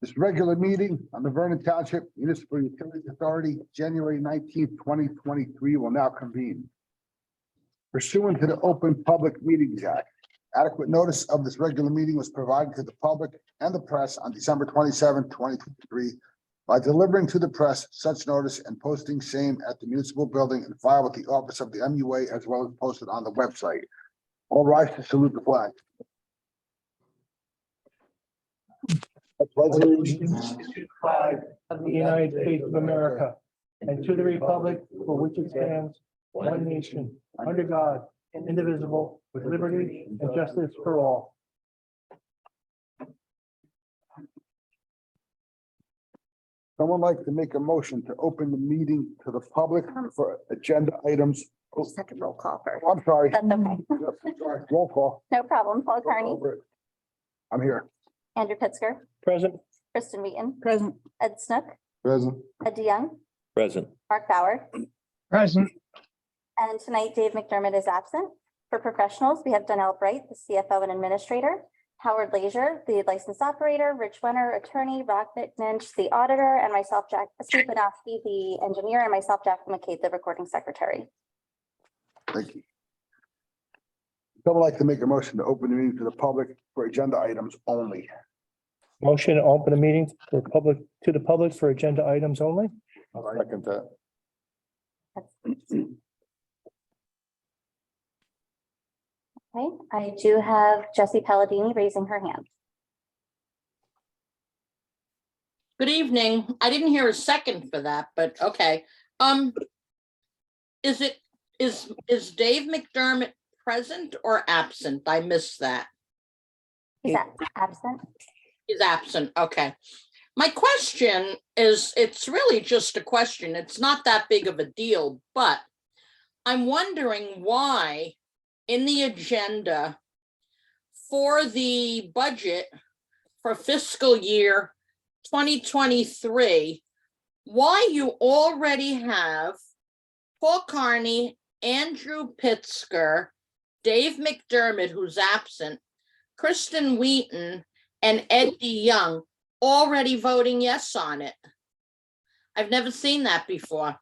This regular meeting on the Vernon Township Municipal Utilities Authority, January 19th, 2023 will now convene. Pursuant to the Open Public Meetings Act, adequate notice of this regular meeting was provided to the public and the press on December 27th, 2023 by delivering to the press such notice and posting same at the municipal building and file with the office of the MUA as well as posted on the website. All rise to salute the flag. I pledge allegiance to the flag of the United States of America and to the republic for which it stands, one nation, under God, indivisible, with liberty and justice for all. Someone like to make a motion to open the meeting to the public for agenda items. Oh, Just have to roll call first. I'm sorry. That's okay. Yep, sorry. Roll call. No problem. Paul Carney, I'm here. Andrew Pitzker, Present. Kristen Wheaton, Present. Ed Snook, Present. Ed DeYoung, Present. Mark Bauer. Present. And tonight Dave McDermott is absent. For professionals, we have Donnell Bright, the CFO and administrator, Howard Leisure, the licensed operator, Rich Wenner, attorney, Rock Mitnich, the auditor, and myself, Steve Banowski, the engineer, and myself, Jack McCabe, the recording secretary. Thank you. Someone like to make a motion to open the meeting to the public for agenda items only. Motion to open the meeting for public, to the public for agenda items only. Second that. Okay, I do have Jessie Palladini raising her hand. Good evening. I didn't hear a second for that, but okay. Is Dave McDermott present or absent? I missed that. Is that absent? He's absent. Okay. My question is, it's really just a question. It's not that big of a deal, but I'm wondering why in the agenda for the budget for fiscal year 2023, why you already have Paul Carney, Andrew Pitzker, Dave McDermott, who's absent, Kristen Wheaton, and Ed DeYoung already voting yes on it. I've never seen that before.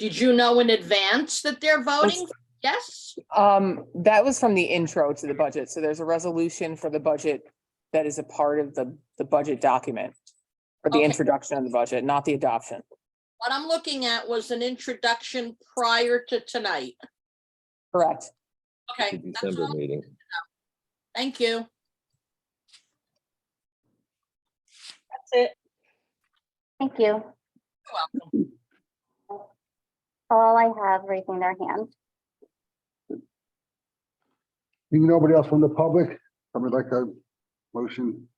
Did you know in advance that they're voting yes? That was from the intro to the budget. So there's a resolution for the budget that is a part of the budget document or the Okay. introduction of the budget, not the adoption. What I'm looking at was an introduction prior to tonight. Correct. Okay, The that's December all. meeting. Thank you. That's it. Thank you. You're welcome. All I have raising their hand. Seeing nobody else from the public, I would like a motion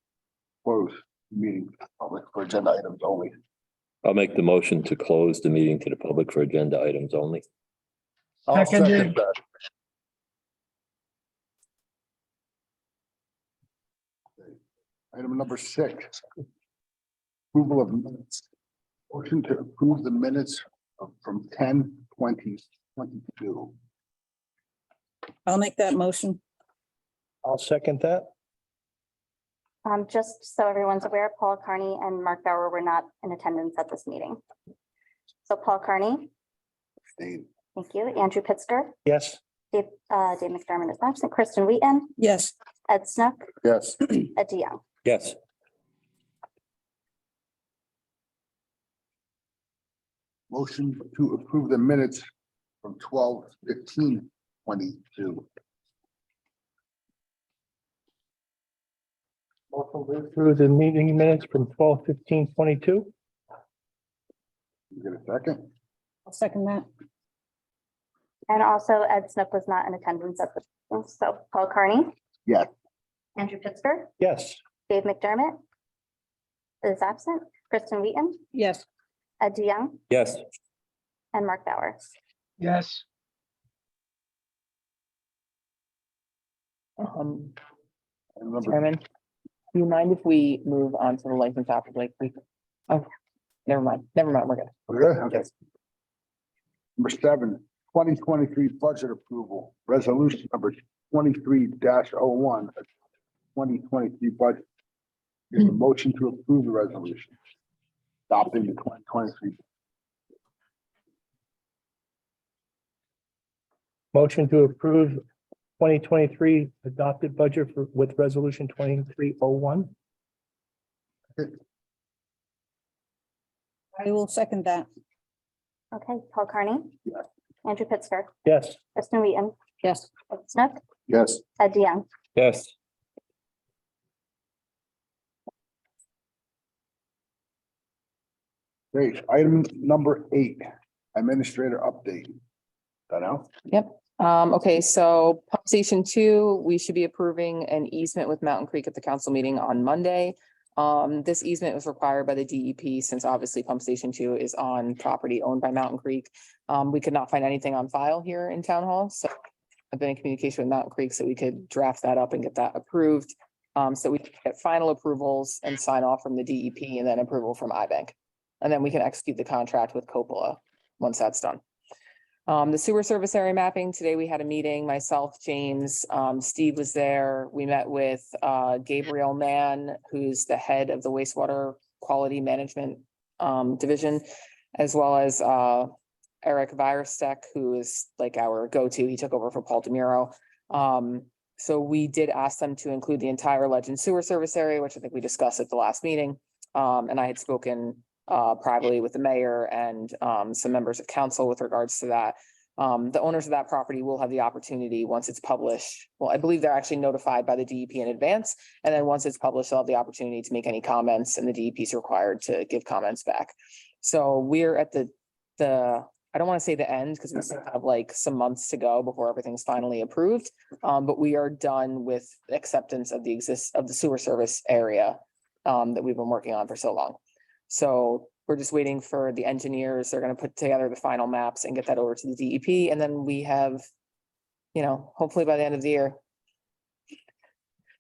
close meeting public for agenda items only. I'll make the motion to close the meeting to the public for agenda items only. I'll Seconded. second that. Item number 6. Approval of minutes. Motion to approve the minutes from 10/20/22. I'll make that motion. I'll second that. Just so everyone's aware, Paul Carney and Mark Bauer were not in attendance at this meeting. So Paul Carney, Abstain. thank you. Andrew Pitzker, Yes. Dave McDermott is absent. Kristen Wheaton, Yes. Ed Snook, Yes. Ed DeYoung. Yes. Motion to approve the minutes from 12/15/22. Motion through the meeting minutes from 12/15/22. You get a second? I'll second that. And also Ed Snook was not in attendance at the, so Paul Carney. Yes. Andrew Pitzker, Yes. Dave McDermott is absent. Kristen Wheaton, Yes. Ed DeYoung, Yes. and Mark Bauer. Yes. Item number Chairman, do you mind if we move on to the license after like we? Oh, never mind, we're good. Okay. Number 7, 2023 budget approval, resolution number 23-01, 2023 budget. There's a motion to approve the resolution. Adopting the 2023. Motion to approve 2023 adopted budget with resolution 2301. I will second that. Okay, Paul Carney. Yes. Andrew Pittsburgh, Yes. Kristen Wheaton, Yes. Ed Smith, Yes. Ed DeYoung. Yes. Great. Item number 8, administrator update. Donnell? Okay, so pump station 2, we should be approving an easement with Mountain Creek at the council meeting on Monday. This easement was required by the DEP since obviously pump station 2 is on property owned by Mountain Creek. We could not find anything on file here in town hall, so I've been in communication with Mountain Creek so we could draft that up and get that approved. So we could get final approvals and sign off from the DEP and then approval from iBank. And then we can execute the contract with Coppola once that's done. The sewer service area mapping, today we had a meeting, myself, James, Steve was there. We met with Gabriel Mann, who's the head of the wastewater quality management division, as well as Eric Virestek, who is like our go-to. He took over for Paul DeMuro. So we did ask them to include the entire Legend sewer service area, which I think we discussed at the last meeting. And I had spoken privately with the mayor and some members of council with regards to that. The owners of that property will have the opportunity once it's published. Well, I believe they're actually notified by the DEP in advance. And then once it's published, they'll have the opportunity to make any comments and the DEP is required to give comments back. So we're at the I don't want to say the end because we still have like some months to go before everything's finally approved. But we are done with acceptance of the sewer service area that we've been working on for so long. So we're just waiting for the engineers. They're going to put together the final maps and get that over to the DEP. And then we have, hopefully by the end of the year,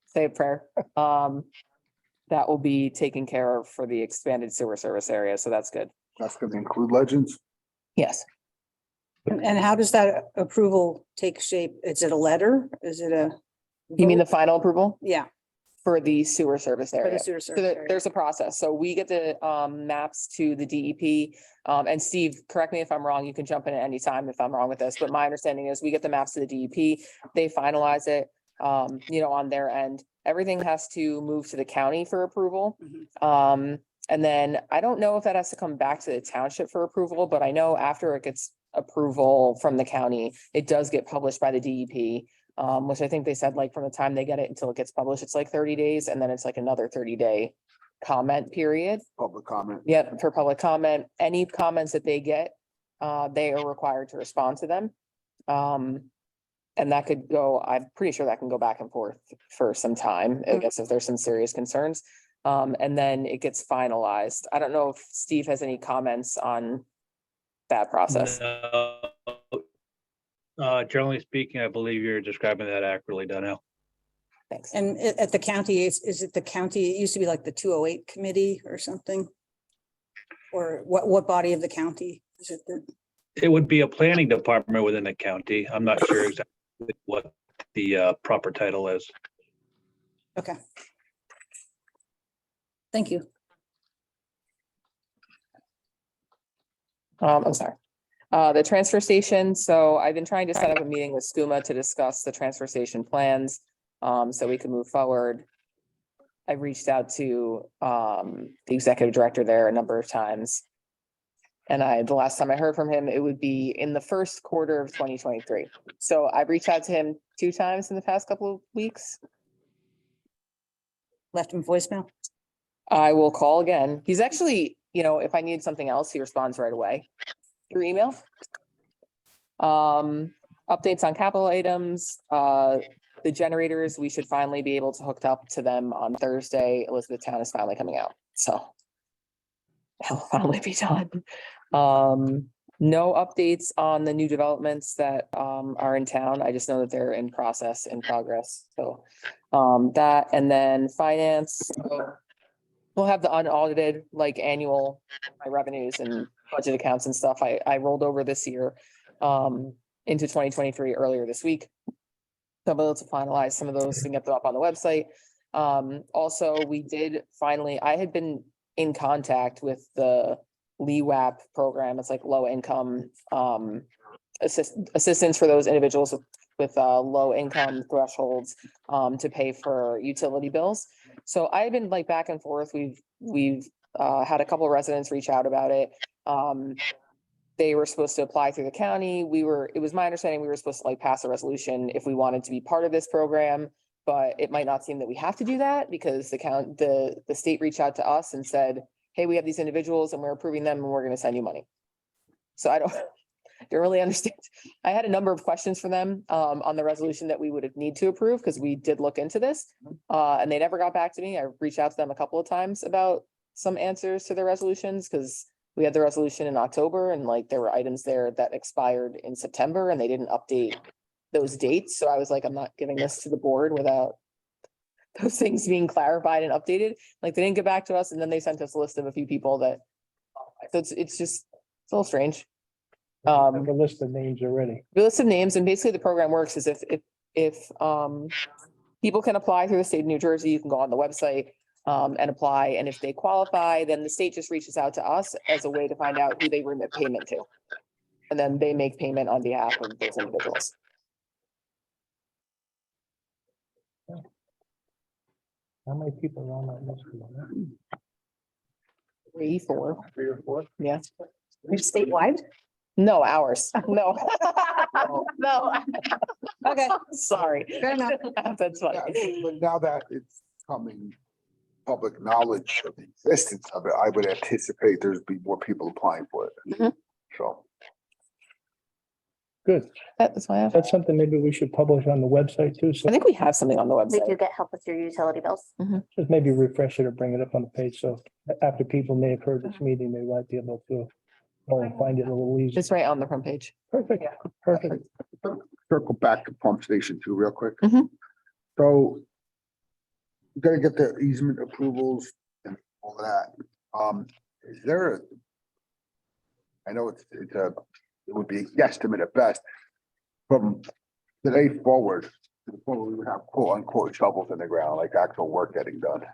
say a prayer, that will be taken care of for the expanded sewer service area. So that's good. That's going to include Legends. Yes. And how does that approval take shape? Is it a letter? Is it a? You mean the final approval Yeah, for the sewer service for area? the sewer So service area. there's a process. So we get the maps to the DEP. And Steve, correct me if I'm wrong, you can jump in at any time if I'm wrong with this, but my understanding is we get the maps to the DEP, they finalize it, on their end. Everything has to move to the county for approval. And then I don't know if that has to come back to the township for approval, but I know after it gets approval from the county, it does get published by the DEP. Which I think they said like from the time they get it until it gets published, it's like 30 days and then it's like another 30-day comment period. Public comment. Yep, for public comment. Any comments that they get, they are required to respond to them. And that could go, I'm pretty sure that can go back and forth for some time, I guess, if there's some serious concerns. And then it gets finalized. I don't know if Steve has any comments on that process. Generally speaking, I believe you're describing that accurately, Donnell. Thanks. And at the county, is it the county? It used to be like the 208 committee or something? Or what body of the county is it? It would be a planning department within the county. I'm not sure exactly what the proper title is. Okay. Thank you. I'm sorry. The transfer station. So I've been trying to set up a meeting with SCUMA to discuss the transfer station plans. So we can move forward. I've reached out to the executive director there a number of times. And the last time I heard from him, it would be in the first quarter of 2023. So I've reached out to him 2 times in the past couple of weeks. Left him voicemail. I will call again. He's actually, if I need something else, he responds right away through email. Updates on capital items, the generators, we should finally be able to hook up to them on Thursday. Elizabethtown is finally coming out, so it'll finally be done. No updates on the new developments that are in town. I just know that they're in progress. So that, and then finance. So we'll have the unaudited, like annual revenues and budget accounts and stuff. I rolled over this year into 2023 earlier this week. So I'm able to finalize some of those and get them up on the website. Also, we did finally, I had been in contact with the LEWAP program. It's like low income assistance for those individuals with low income thresholds to pay for utility bills. So I've been like back and forth. We've had a couple of residents reach out about it. They were supposed to apply through the county. It was my understanding we were supposed to like pass a resolution if we wanted to be part of this program, but it might not seem that we have to do that because the state reached out to us and said, hey, we have these individuals and we're approving them and we're going to send you money. So I don't really understand. I had a number of questions for them on the resolution that we would need to approve because we did look into this and they never got back to me. I reached out to them a couple of times about some answers to their resolutions because we had the resolution in October and like there were items there that expired in September and they didn't update those dates. So I was like, I'm not giving this to the board without those things being clarified and updated. Like they didn't get back to us and then they sent us a list of a few people that, so it's a little strange. Have a list of names already. The list of names and basically the program works is if people can apply through the state of New Jersey, you can go on the website and apply. And if they qualify, then the state just reaches out to us as a way to find out who they remit payment to. And then they make payment on behalf of those individuals. How many people are on that list? 3, 4. 3 or 4? Yeah. Statewide? No, ours. No. No. Okay. Sorry. Fair enough. That's Yeah, funny. but now that it's coming public knowledge of the existence of it, I would anticipate there's be more people applying for it. Mhm. So, Good. That's why That's something maybe we should publish on the website too. So I think we have something on the We do website. get help with your utility bills. just maybe refresh it or bring it up on the page. So after people may have heard this meeting, they might be able to find it a little easier. It's right on the front page. Perfect. Perfect. circle back to pump station 2 real quick. Mhm. So you gotta get the easement approvals and all that. Is there I know it would be a guesstimate at best. From today forward, we would have quote unquote shovels in the ground, like actual work getting done.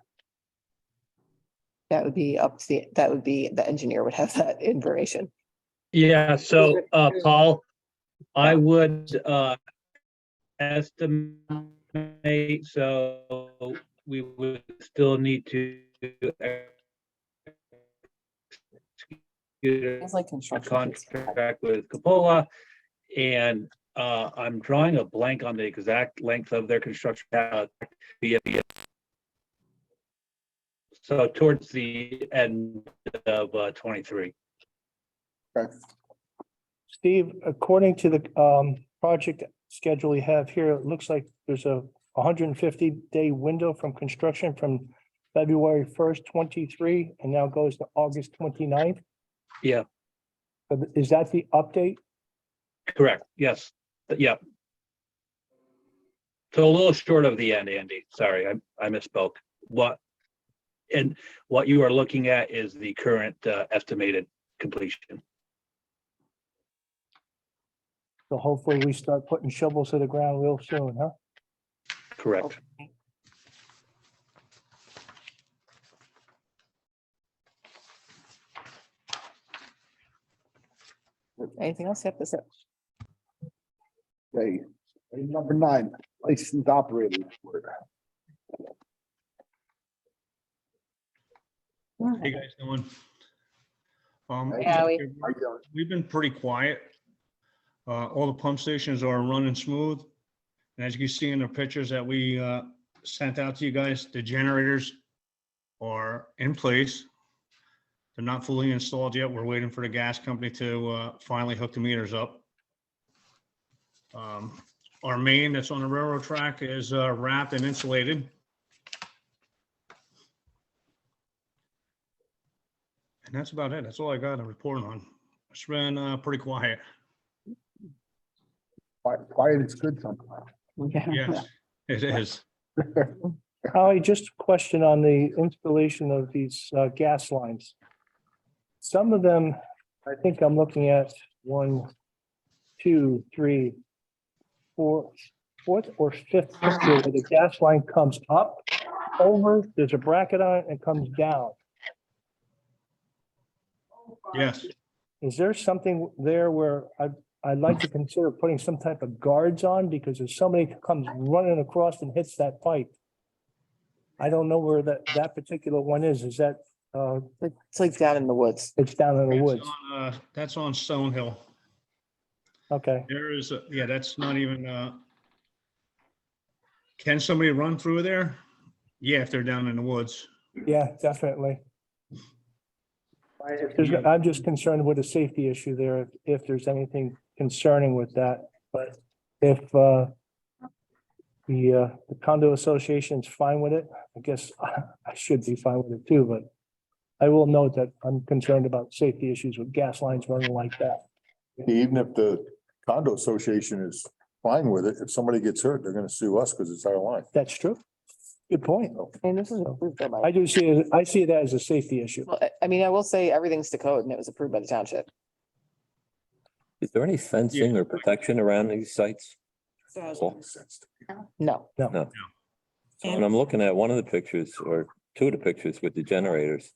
That would be the engineer would have that information. Yeah, so Paul, I would estimate, so we would still need to execute It's like a construction. contract with Capola. And I'm drawing a blank on the exact length of their construction. So towards the end of 23. Okay. Steve, according to the project schedule we have here, it looks like there's a 150-day window from construction from February 1st, 23, and now goes to August 29th. Yeah, Is that the update? correct. Yes. Yeah. So a little short of the end, Andy. Sorry, I misspoke. What you are looking at is the current estimated completion. So hopefully we start putting shovels to the ground real soon, huh? Correct. Anything else? Yep, that's it. Okay, item number 9, licensed operator report. Hey guys doing? Yeah, How you doing? We've been pretty quiet. All the pump stations are running smooth. And as you can see in the pictures that we sent out to you guys, the generators are in place. They're not fully installed yet. We're waiting for the gas company to finally hook the meters up. Our main that's on the railroad track is wrapped and insulated. And that's about it. That's all I got to report on. It's been pretty quiet. Quiet is good sometimes. Yes, it is. Howie, just a question on the installation of these gas lines. Some of them, I think I'm looking at 1, 2, 3, 4, 4th or 5th picture where the gas line comes up over, there's a bracket on it and comes down. Yes, Is there something there where I'd like to consider putting some type of guards on because if somebody comes running across and hits that pipe? I don't know where that particular one is. Is that, It's like down in the woods. it's down in the woods? that's on Stone Hill. Okay, There is, yeah, that's not even, can somebody run through there? Yeah, if they're down in the woods. yeah, definitely. I'm just concerned with a safety issue there, if there's anything concerning with that, but if, the condo association is fine with it, I guess I should be fine with it too, but I will note that I'm concerned about safety issues with gas lines running like that. Even if the condo association is fine with it, if somebody gets hurt, they're gonna sue us because it's our line. That's true. Good point. And this is approved though by. I see that as a safety issue. Well, I mean, I will say everything's to code and it was approved by the township. Is there any fencing or protection around these sites? Well, No. no. When I'm looking at one of the pictures or two of the pictures with the generators,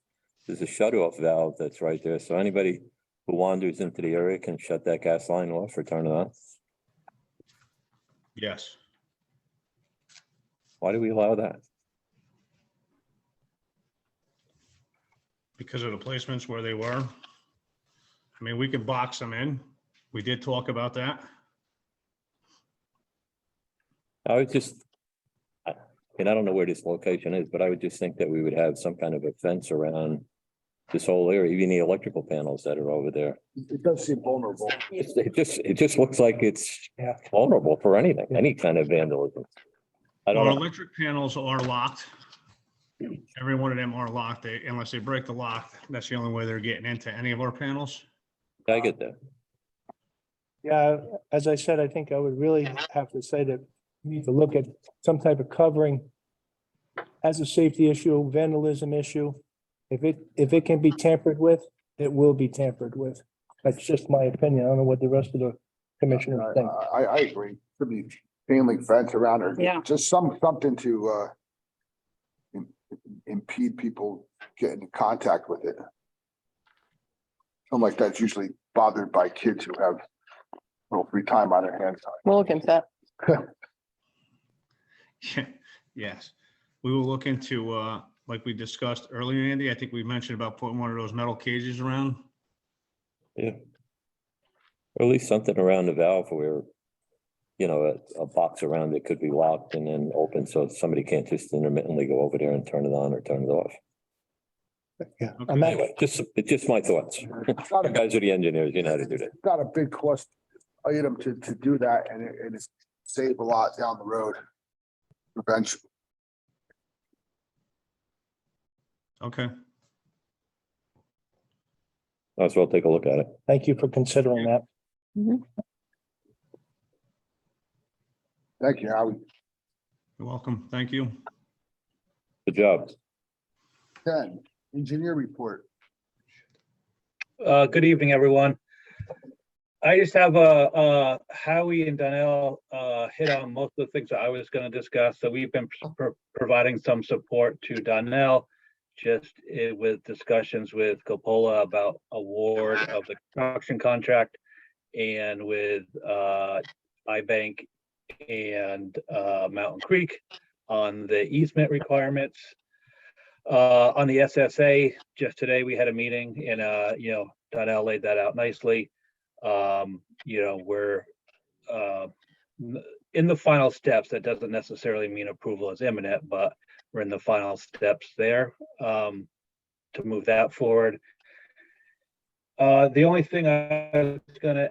there's a shut off valve that's right there. So anybody who wanders into the area can shut that gas line off or turn it on. Yes. Why do we allow that? Because of the placements where they were. I mean, we could box them in. We did talk about that. I would just, and I don't know where this location is, but I would just think that we would have some kind of a fence around this whole area, even the electrical panels that are over there. It does seem vulnerable. It just looks like it's Yeah. vulnerable for anything, any kind of vandalism. I don't Our know. electric panels are locked. Every one of them are locked. Unless they break the lock, that's the only way they're getting into any of our panels. I get that. Yeah, as I said, I think I would really have to say that we need to look at some type of covering as a safety issue, vandalism issue. If it can be tampered with, it will be tampered with. That's just my opinion. I don't know what the rest of the commissioners think. I agree. Could be chain link fence around or Yeah. just something to impede people getting in contact with it. Something like that's usually bothered by kids who have a little free time on their hands. We'll look into that. Yes, we will look into, like we discussed earlier, Andy, I think we mentioned about putting one of those metal cages around. Yeah. Or at least something around the valve where, you know, a box around it could be locked and then open, so somebody can't just intermittently go over there and turn it on or turn it off. Yeah. Okay. I'm Anyway, it's just my thoughts. It's not You a, guys are the engineers, you know how to do that. not a big cost item to do that and it's save a lot down the road. Eventually. Okay, Might as well take a look at it. Thank you for considering that. Thank you, Howie. you're welcome. Thank you. Good job. 10, engineer report. Good evening, everyone. I just have Howie and Donnell hit on most of the things that I was going to discuss. So we've been providing some support to Donnell just with discussions with Coppola about award of the construction contract and with iBank and Mountain Creek on the easement requirements. On the SSA, just today we had a meeting and Donnell laid that out nicely. We're in the final steps. That doesn't necessarily mean approval is imminent, but we're in the final steps there to move that forward. The only thing I was gonna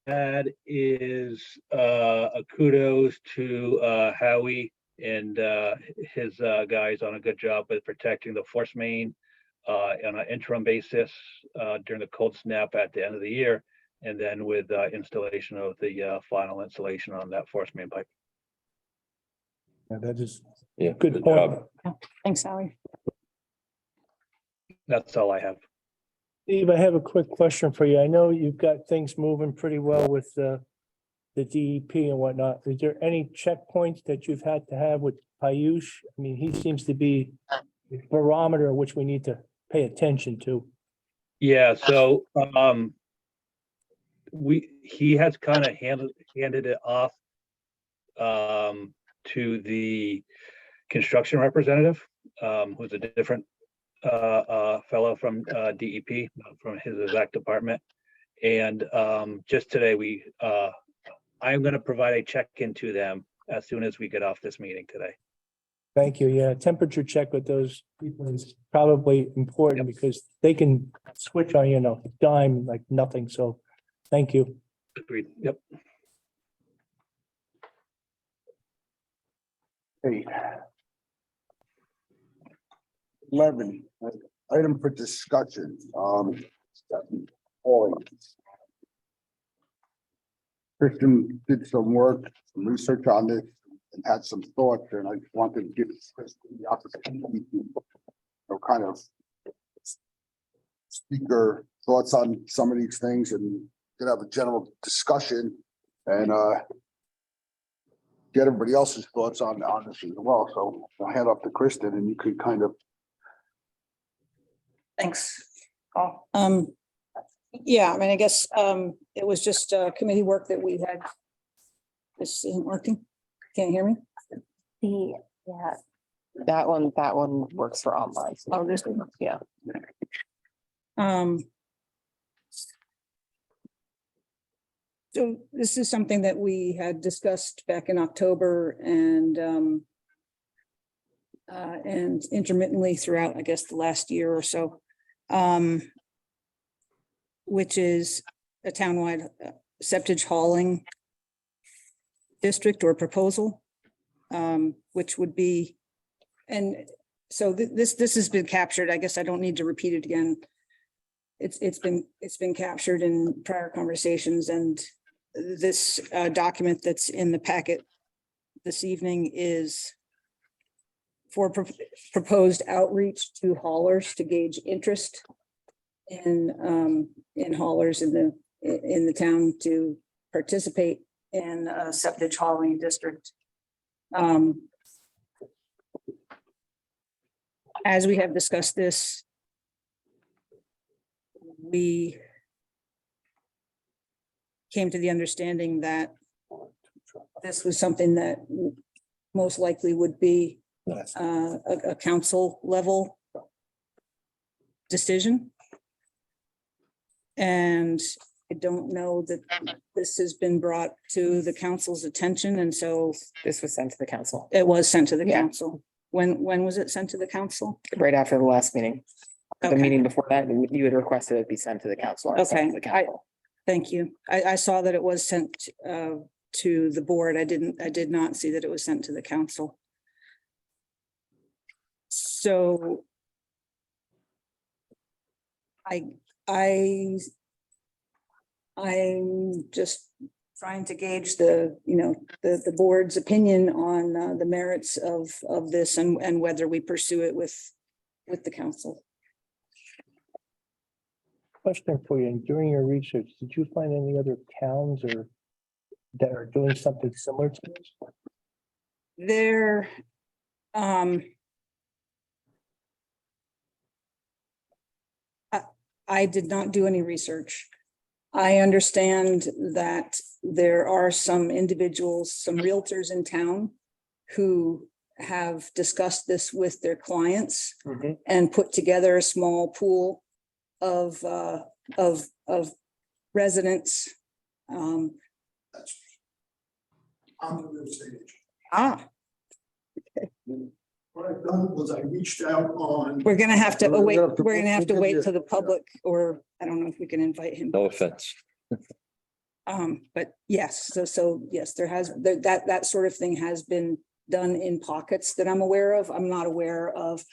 add is a kudos to Howie and his guys on a good job with protecting the force main on an interim basis during the cold snap at the end of the year, and then with installation of the final installation on that force main pipe. Yeah, that is Yeah. good point. job. Thanks, Sally. That's all I have. Steve, I have a quick question for you. I know you've got things moving pretty well with the the DEP and whatnot, is there any checkpoints that you've had to have with Payush? I mean, he seems to be a barometer which we need to pay attention to. Yeah, so, he has kind of handed it off to the construction representative, who's a different fellow from DEP, not from his exact department. And just today, I'm gonna provide a check-in to them as soon as we get off this meeting today. Thank you. Yeah, temperature check with those people is probably important because they can switch on, dime like nothing. So thank you. Agreed, yep. Eight. 11, item for discussion, Paulie. Kristen did some work, some research on this and had some thoughts, and I wanted to give Kristen the opportunity to kind of speak her thoughts on some of these things and could have a general discussion and get everybody else's thoughts on this as well. So I'll hand off to Kristen and you could kind of. Thanks. Yeah, I mean, I guess, it was just committee work that we had. This isn't working. Can't hear me? Yeah, That one works for online. Oh, this one. Yeah. So this is something that we had discussed back in October and intermittently throughout, I guess, the last year or so, which is a townwide septage hauling district or proposal, which would be, and so this has been captured. I guess I don't need to repeat it again. It's been captured in prior conversations, and this document that's in the packet this evening is for proposed outreach to haulers to gauge interest in haulers in the town to participate in a septage hauling district. As we have discussed this, we came to the understanding that this was something that most likely would be a council level decision. And I don't know that this has been brought to the council's attention, and so This was sent to the council it was sent to the Yeah. council. When was it sent to the council? right after the last meeting. The Okay. meeting before that, you had requested it be sent to the council. and I sent it to the Okay, council. Thank you. I saw that it was sent to the board. I did not see that it was sent to the council. So I'm just trying to gauge the board's opinion on the merits of this and whether we pursue it with the council. Question for you, and during your research, did you find any other towns or that are doing something similar to this? There, I did not do any research. I understand that there are some individuals, some realtors in town who have discussed this with their clients and put together a small pool of residents. I'm the real estate agent. What I've done was I reached out on. We're gonna have to wait, We're gonna have to- we're gonna have to we'll give wait you- till the public, or I don't know if we can invite him. No offense. But yes, so yes, there has, that sort of thing has been done in pockets that I'm aware of. I'm not aware of,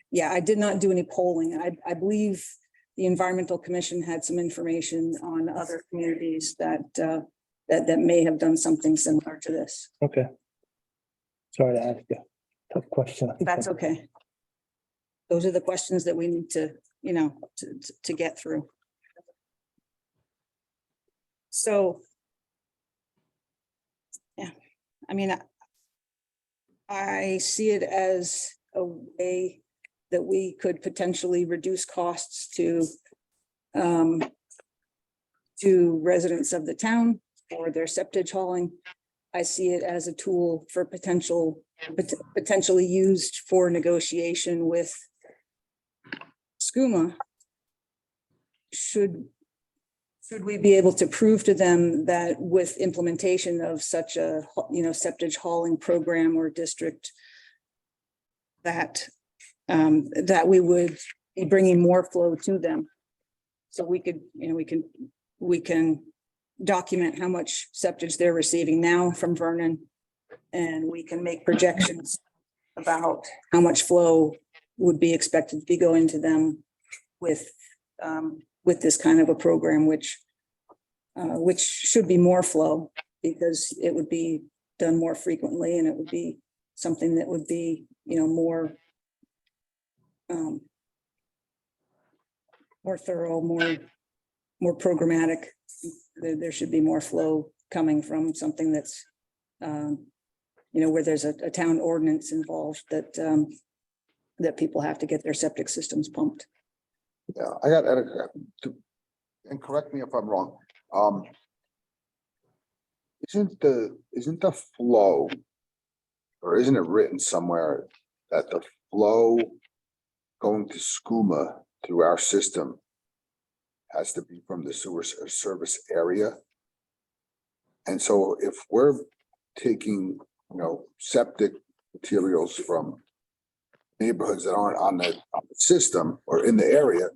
yeah, I did not do any polling. I believe the Environmental Commission had some information on other communities that may have done something similar to this. Okay. Sorry to ask you. Tough question. That's okay. Those are the questions that we need to, to get through. So. Yeah, I mean, I see it as a way that we could potentially reduce costs to residents of the town for their septic hauling. I see it as a tool for potentially used for negotiation with SCUMA. Should we be able to prove to them that with implementation of such a, septic hauling program or district, that we would be bringing more flow to them? So we could, we can document how much septic they're receiving now from Vernon. And we can make projections about how much flow would be expected to be going to them with this kind of a program, which should be more flow, because it would be done more frequently, and it would be something that would be, more thorough, more programmatic. There should be more flow coming from something that's, where there's a town ordinance involved that people have to get their septic systems pumped. Yeah, I got, and correct me if I'm wrong. Isn't the flow, or isn't it written somewhere that the flow going to SCUMA through our system has to be from the sewer service area? And so if we're taking, septic materials from neighborhoods that aren't on the system or in the area,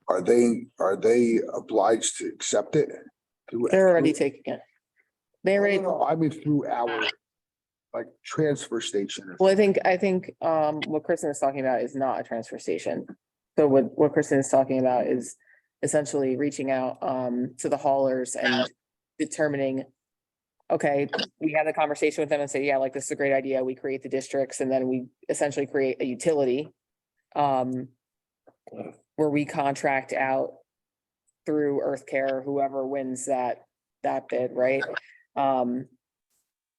are they obliged to accept it? They're already taking it. They already, No, I mean, through our transfer station. well, I think what Kristen is talking about is not a transfer station. So what Kristen is talking about is essentially reaching out to the haulers and determining, okay, we have the conversation with them and say, yeah, this is a great idea. We create the districts, and then we essentially create a utility where we contract out through Earth Care, whoever wins that bid, right? And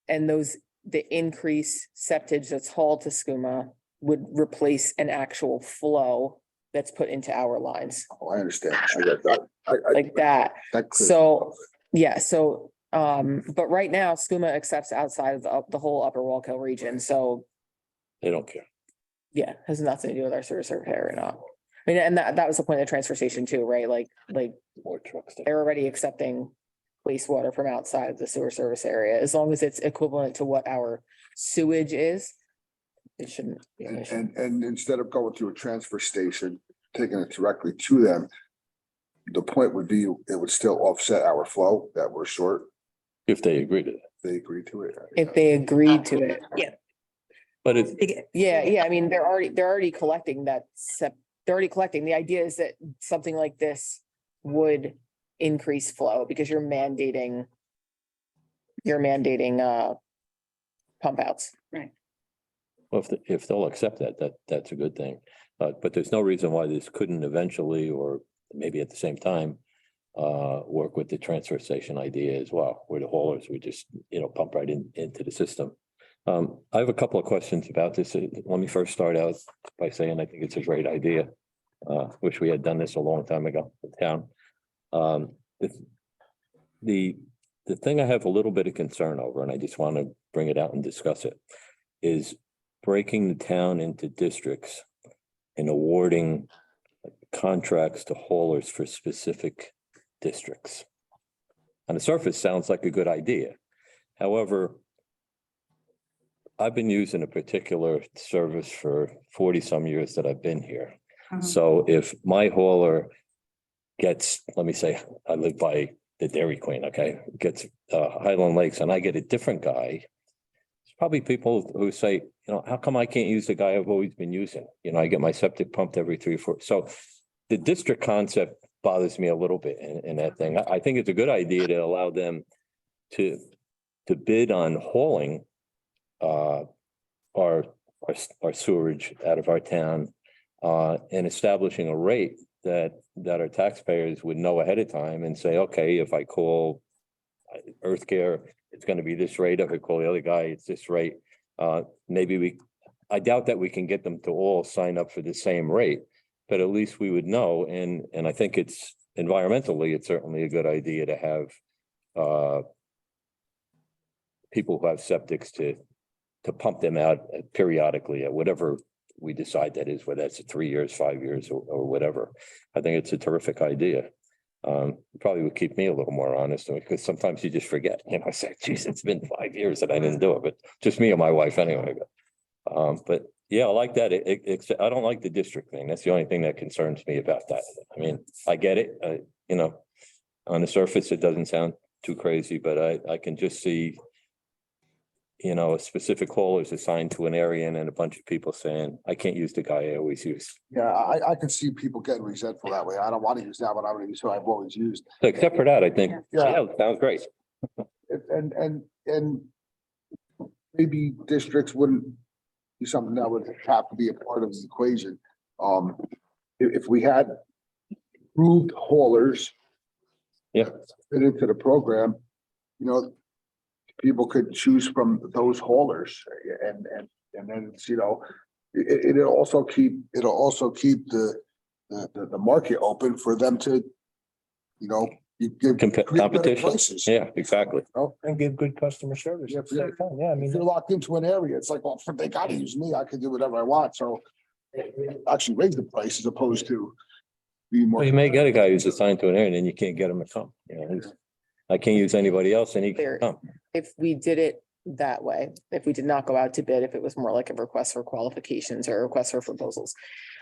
the increased septage that's hauled to SCUMA would replace an actual flow that's put into our lines. Oh, I understand. I get that. Like that. That clears So, yeah, so, but right now SCUMA accepts outside of the whole Upper Wallkill region, so. They don't care. Yeah, has nothing to do with our sewer area or not. I mean, and that was the point of the transfer station too, right? Like More trucks. they're already accepting wastewater from outside of the sewer service area, as long as it's equivalent to what our sewage is. It shouldn't be an issue. and instead of going through a transfer station, taking it directly to them, the point would be it would still offset our flow that we're short. If they agree to that. They agree to it. If they agreed to it, yeah, But it's, yeah, I mean, they're already collecting that they're already collecting. The idea is that something like this would increase flow because you're mandating pump outs. Right. well, if they'll accept that's a good thing. But there's no reason why this couldn't eventually, or maybe at the same time, work with the transfer station idea as well, where the haulers would just, pump right into the system. I have a couple of questions about this. Let me first start out by saying I think it's a great idea. Wish we had done this a long time ago in town. The thing I have a little bit of concern over, and I just want to bring it out and discuss it, is breaking the town into districts and awarding contracts to haulers for specific districts. On the surface, sounds like a good idea. However, I've been using a particular service for 40-some years that I've been here. So if my hauler gets, let me say, I live by the Dairy Queen, okay, gets Highland Lakes, and I get a different guy, there's probably people who say, how come I can't use the guy I've always been using? I get my septic pumped every 3 or 4. So the district concept bothers me a little bit in that thing. I think it's a good idea to allow them to bid on hauling our sewerage out of our town and establishing a rate that that our taxpayers would know ahead of time and say, okay, if I call Earth Care, it's gonna be this rate. If I call the other guy, it's this rate. Maybe I doubt that we can get them to all sign up for the same rate, but at least we would know. And I think it's environmentally, it's certainly a good idea to have people who have septics to pump them out periodically at whatever we decide that is, whether that's 3 years, 5 years, or whatever. I think it's a terrific idea. Probably would keep me a little more honest, because sometimes you just forget, I say, geez, it's been 5 years that I didn't do it, but just me and my wife anyway. But yeah, I like that. I don't like the district thing. That's the only thing that concerns me about that. I mean, I get it, on the surface, it doesn't sound too crazy, but I can just see, a specific hauler is assigned to an area and then a bunch of people saying, I can't use the guy I always use. Yeah, I can see people getting resentful that way. I don't want to use that, but I'm going to use who I've always used. So except for that, I think, Yeah. sounds great. And maybe districts wouldn't be something that would have to be a part of the equation. If we had approved haulers. Yeah. Fit into the program, people could choose from those haulers and then it's, it'll also keep the market open for them to, you give. create better Competition. prices. Yeah, exactly. And give good customer service. Yeah, at the same time. Yeah, I mean, If you're locked into an area, it's like, well, they gotta use me, I can do whatever I want, so actually raise the price as opposed to being more. Well, you may get a guy who's assigned to an area and then you can't get him to come. I can't use anybody else and he There. can come. If we did it that way, if we did not go out to bid, if it was more like a request for qualifications or a request for proposals.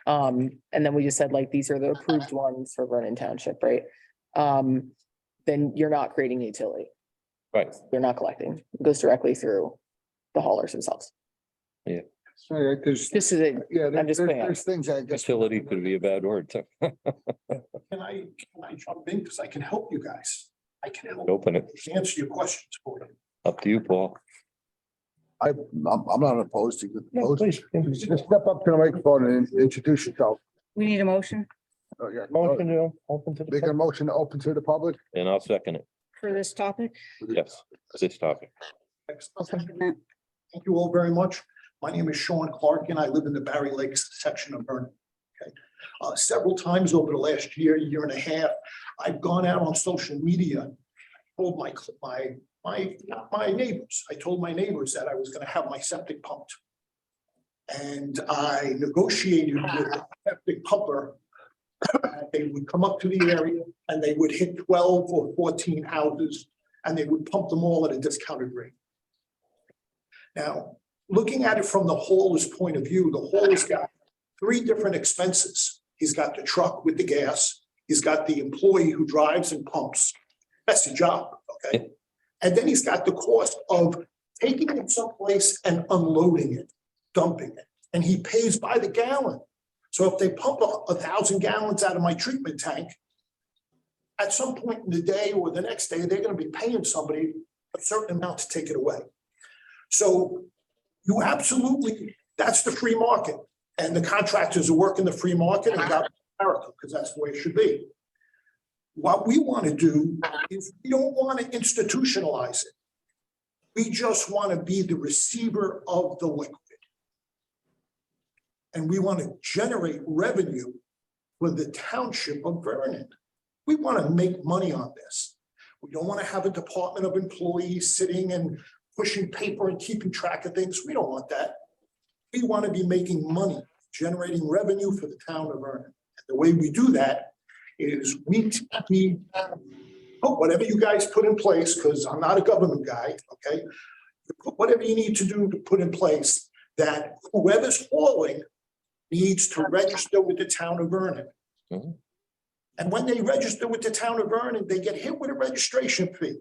And then we just said like, these are the approved ones for Vernon Township, right? Then you're not creating utility. Right. You're not collecting. It goes directly through the haulers themselves. Sorry, there's, This is it. yeah, I'm just putting out. there's things I guess. Facility could be a bad word too. Can I jump in? Because I can help you guys. I can help Open it. answer your questions for you. Up to you, Paul. I'm not opposed to it. yeah, please. Just step up to the microphone and introduce yourself. We need a motion Oh, yeah. Motion to open to the. Make a motion to open to the public. And I'll second it. for this topic. Yes, this topic. I'll second that. Thank you all very much. My name is Sean Clark and I live in the Barry Lakes section of Vernon. Okay. Several times over the last year and a half, I've gone out on social media, told my neighbors, I told my neighbors that I was going to have my septic pumped. And I negotiated with the septic pumper. They would come up to the area and they would hit 12 or 14 houses and they would pump them all at a discounted rate. Now, looking at it from the hauler's point of view, the hauler's got 3 different expenses. He's got the truck with the gas. He's got the employee who drives and pumps. That's the job, okay? And then he's got the cost of taking it someplace and unloading it, dumping it. And he pays by the gallon. So if they pump 1,000 gallons out of my treatment tank, at some point in the day or the next day, they're going to be paying somebody a certain amount to take it away. So you absolutely, that's the free market. And the contractors are working the free market and got America, because that's the way it should be. What we want to do is we don't want to institutionalize it. We just want to be the receiver of the liquid. And we want to generate revenue for the township of Vernon. We want to make money on this. We don't want to have a department of employees sitting and pushing paper and keeping track of things. We don't want that. We want to be making money, generating revenue for the town of Vernon. And the way we do that is we whatever you guys put in place, because I'm not a government guy, okay? You put whatever you need to do to put in place that whoever's hauling needs to register with the town of Vernon. Mhm. And when they register with the town of Vernon, they get hit with a registration fee,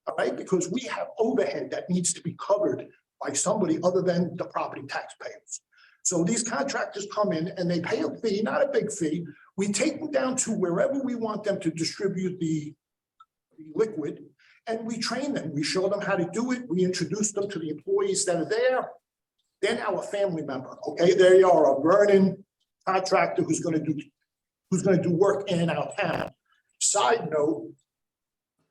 all right? Because we have overhead that needs to be covered by somebody other than the property taxpayers. So these contractors come in and they pay a fee, not a big fee. We take them down to wherever we want them to distribute the liquid, and we train them. We show them how to do it. We introduce them to the employees that are there. They're now a family member, okay? They are a Vernon contractor who's who's gonna do work in our town. Side note,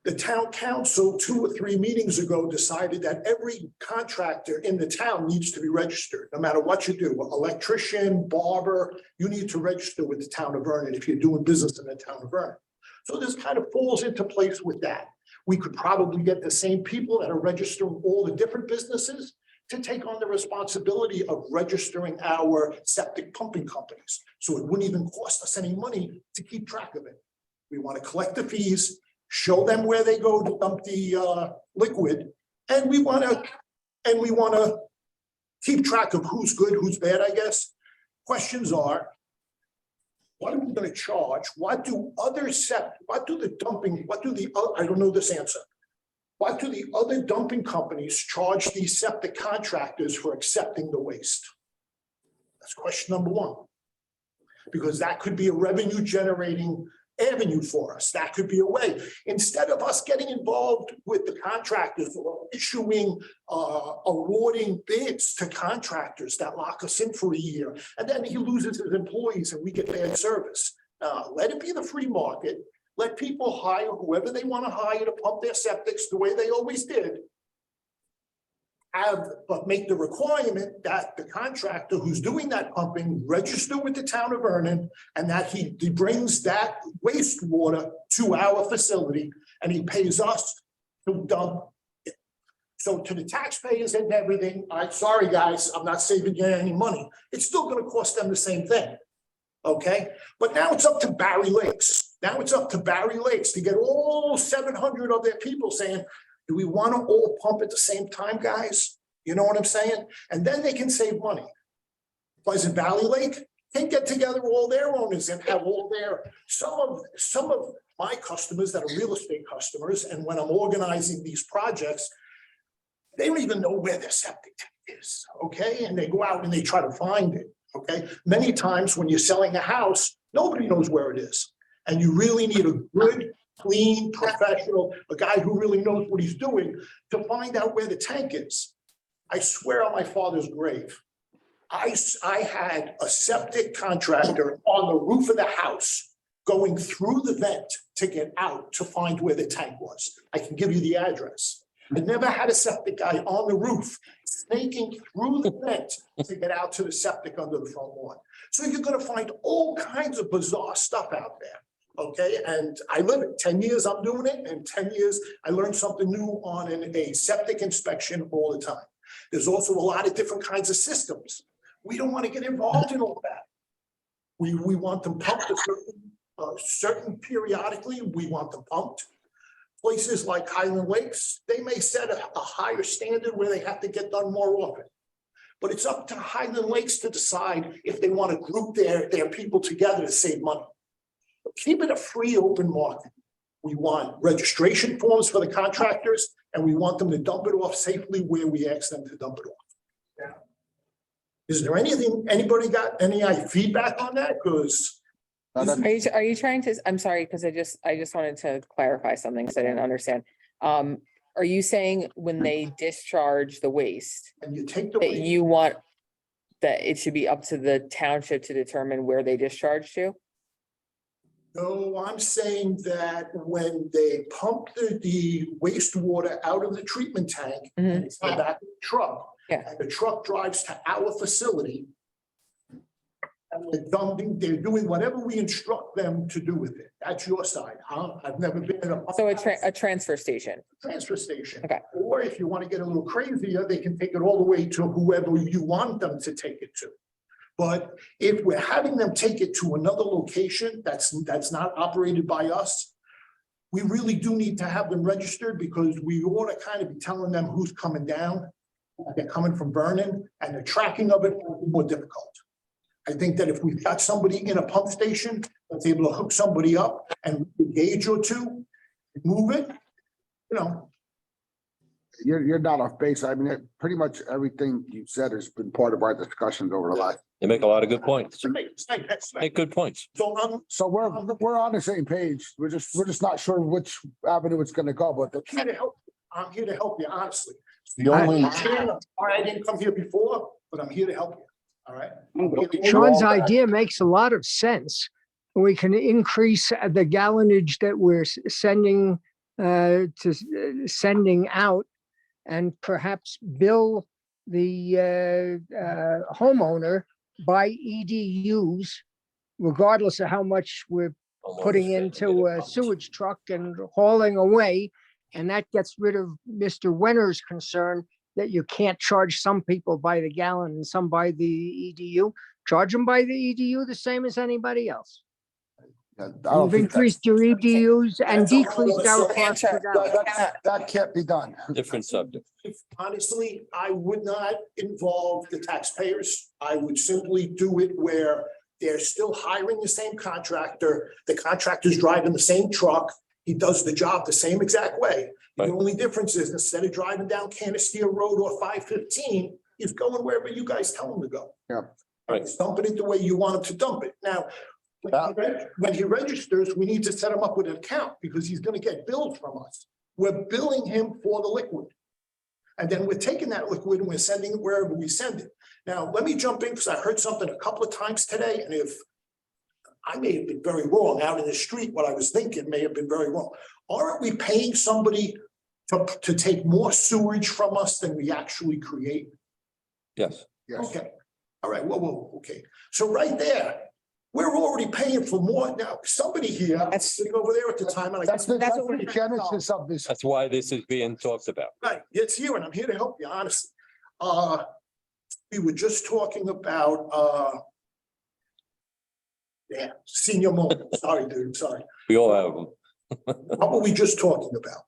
the town council 2 or 3 meetings ago decided that every contractor in the town needs to be registered, no matter what you do, electrician, barber, you need to register with the town of Vernon if you're doing business in the town of Vernon. So this kind of falls into place with that. We could probably get the same people that are registering all the different businesses to take on the responsibility of registering our septic pumping companies. So it wouldn't even cost us any money to keep track of it. We want to collect the fees, show them where they go to dump the liquid, and we want to keep track of who's good, who's bad, I guess. Questions are, what are we going to charge? I don't know this answer. What do the other dumping companies charge these septic contractors for accepting the waste? That's question number one. Because that could be a revenue generating avenue for us. That could be a way. Instead of us getting involved with the contractors or issuing, awarding bids to contractors that lock us in for a year, and then he loses his employees and we get bad service. Let it be the free market. Let people hire whoever they want to hire to pump their septics the way they always did. But make the requirement that the contractor who's doing that pumping register with the town of Vernon, and that he brings that wastewater to our facility and he pays us to dump it. So to the taxpayers and everything, sorry guys, I'm not saving you any money. It's still going to cost them the same thing. Okay, but now it's up to Barry Lakes. Now it's up to Barry Lakes to get all 700 of their people saying, do we want to all pump at the same time, guys? You know what I'm saying? And then they can save money. Pleasant Valley Lake can get together all their owners and have all their, some of my customers that are real estate customers, and when I'm organizing these projects, they don't even know where their septic tank is, okay? And they go out and they try to find it, okay? Many times when you're selling a house, nobody knows where it is. And you really need a good, clean professional, a guy who really knows what he's doing to find out where the tank is. I swear on my father's grave, I had a septic contractor on the roof of the house going through the vent to get out to find where the tank was. I can give you the address. I never had a septic guy on the roof snaking through the vent to get out to the septic under the front lawn. So you're going to find all kinds of bizarre stuff out there. Okay, and I live it. 10 years I'm doing it, and 10 years I learned something new on a septic inspection all the time. There's also a lot of different kinds of systems. We don't want to get involved in all that. We want them pumped a certain periodically. We want them pumped. Places like Highland Lakes, they may set a higher standard where they have to get done more often. But it's up to Highland Lakes to decide if they want to group their people together to save money. Keep it a free open market. We want registration forms for the contractors, and we want them to dump it off safely where we ask them to dump it off. Yeah. Is there anybody got any feedback on that? Because Are you trying to, I'm sorry, because I just wanted to clarify something because I didn't understand. Are you saying when they discharge the waste, and you take the that waste, you want that it should be up to the township to determine where they discharge to? no, I'm saying that when they pump the wastewater out of the treatment tank, and it's in the back of the truck, Yeah. and the truck drives to our facility, and they're doing whatever we instruct them to do with it. That's your side, huh? I've never been in a. So a transfer station. Transfer station. Okay. Or if you want to get a little crazier, they can take it all the way to whoever you want them to take it to. But if we're having them take it to another location that's not operated by us, we really do need to have them registered, because we ought to kind of be telling them who's coming down. They're coming from Vernon, and the tracking of it will be more difficult. I think that if we've got somebody in a pump station that's able to hook somebody up and a gauge or two, move it, you know. You're not off base. I mean, pretty much everything you said has been part of our discussions over the last. You make a lot of good points. So Make good points. So we're on the same page. We're just not sure which avenue it's gonna go, but I'm here to help. I'm here to help you, honestly. The only, I didn't come here before, but I'm here to help you. All right. Sean's idea makes a lot of sense. we can increase the gallonage that we're sending out, and perhaps bill the homeowner by EDUs, regardless of how much we're putting into a sewage truck and hauling away. And that gets rid of Mr. Wenner's concern that you can't charge some people by the gallon and some by the EDU. Charge them by the EDU the same as anybody else. I don't You've think increased your EDUs and That's a whole decreased other our subject. cost per gallon. that can't be done. Different subject. Honestly, I would not involve the taxpayers. I would simply do it where they're still hiring the same contractor. The contractor's driving the same truck. He does the job the same exact way. The Right. only difference is instead of driving down Canasteel Road or 515, he's going wherever you guys tell him to go. Yeah. Right. He's dumping it the way you want him to dump it. Now, when he registers, we need to set him up with an account because he's gonna get billed from us. We're billing him for the liquid. And then we're taking that liquid and we're sending it wherever we send it. Now, let me jump in because I heard something a couple of times today, and if I may have been very wrong out in the street, what I was thinking may have been very wrong. Aren't we paying somebody to take more sewage from us than we actually create? Yes. Yes. Okay, all right, whoa, okay. So right there, we're already paying for more. Now, somebody here, I was sitting over there at the time, and I That's guess the genesis of this. That's why this is being talked about. right, it's here, and I'm here to help you, honestly. We were just talking about, yeah, senior moment. Sorry, dude, sorry. We all have them. What were we just talking about?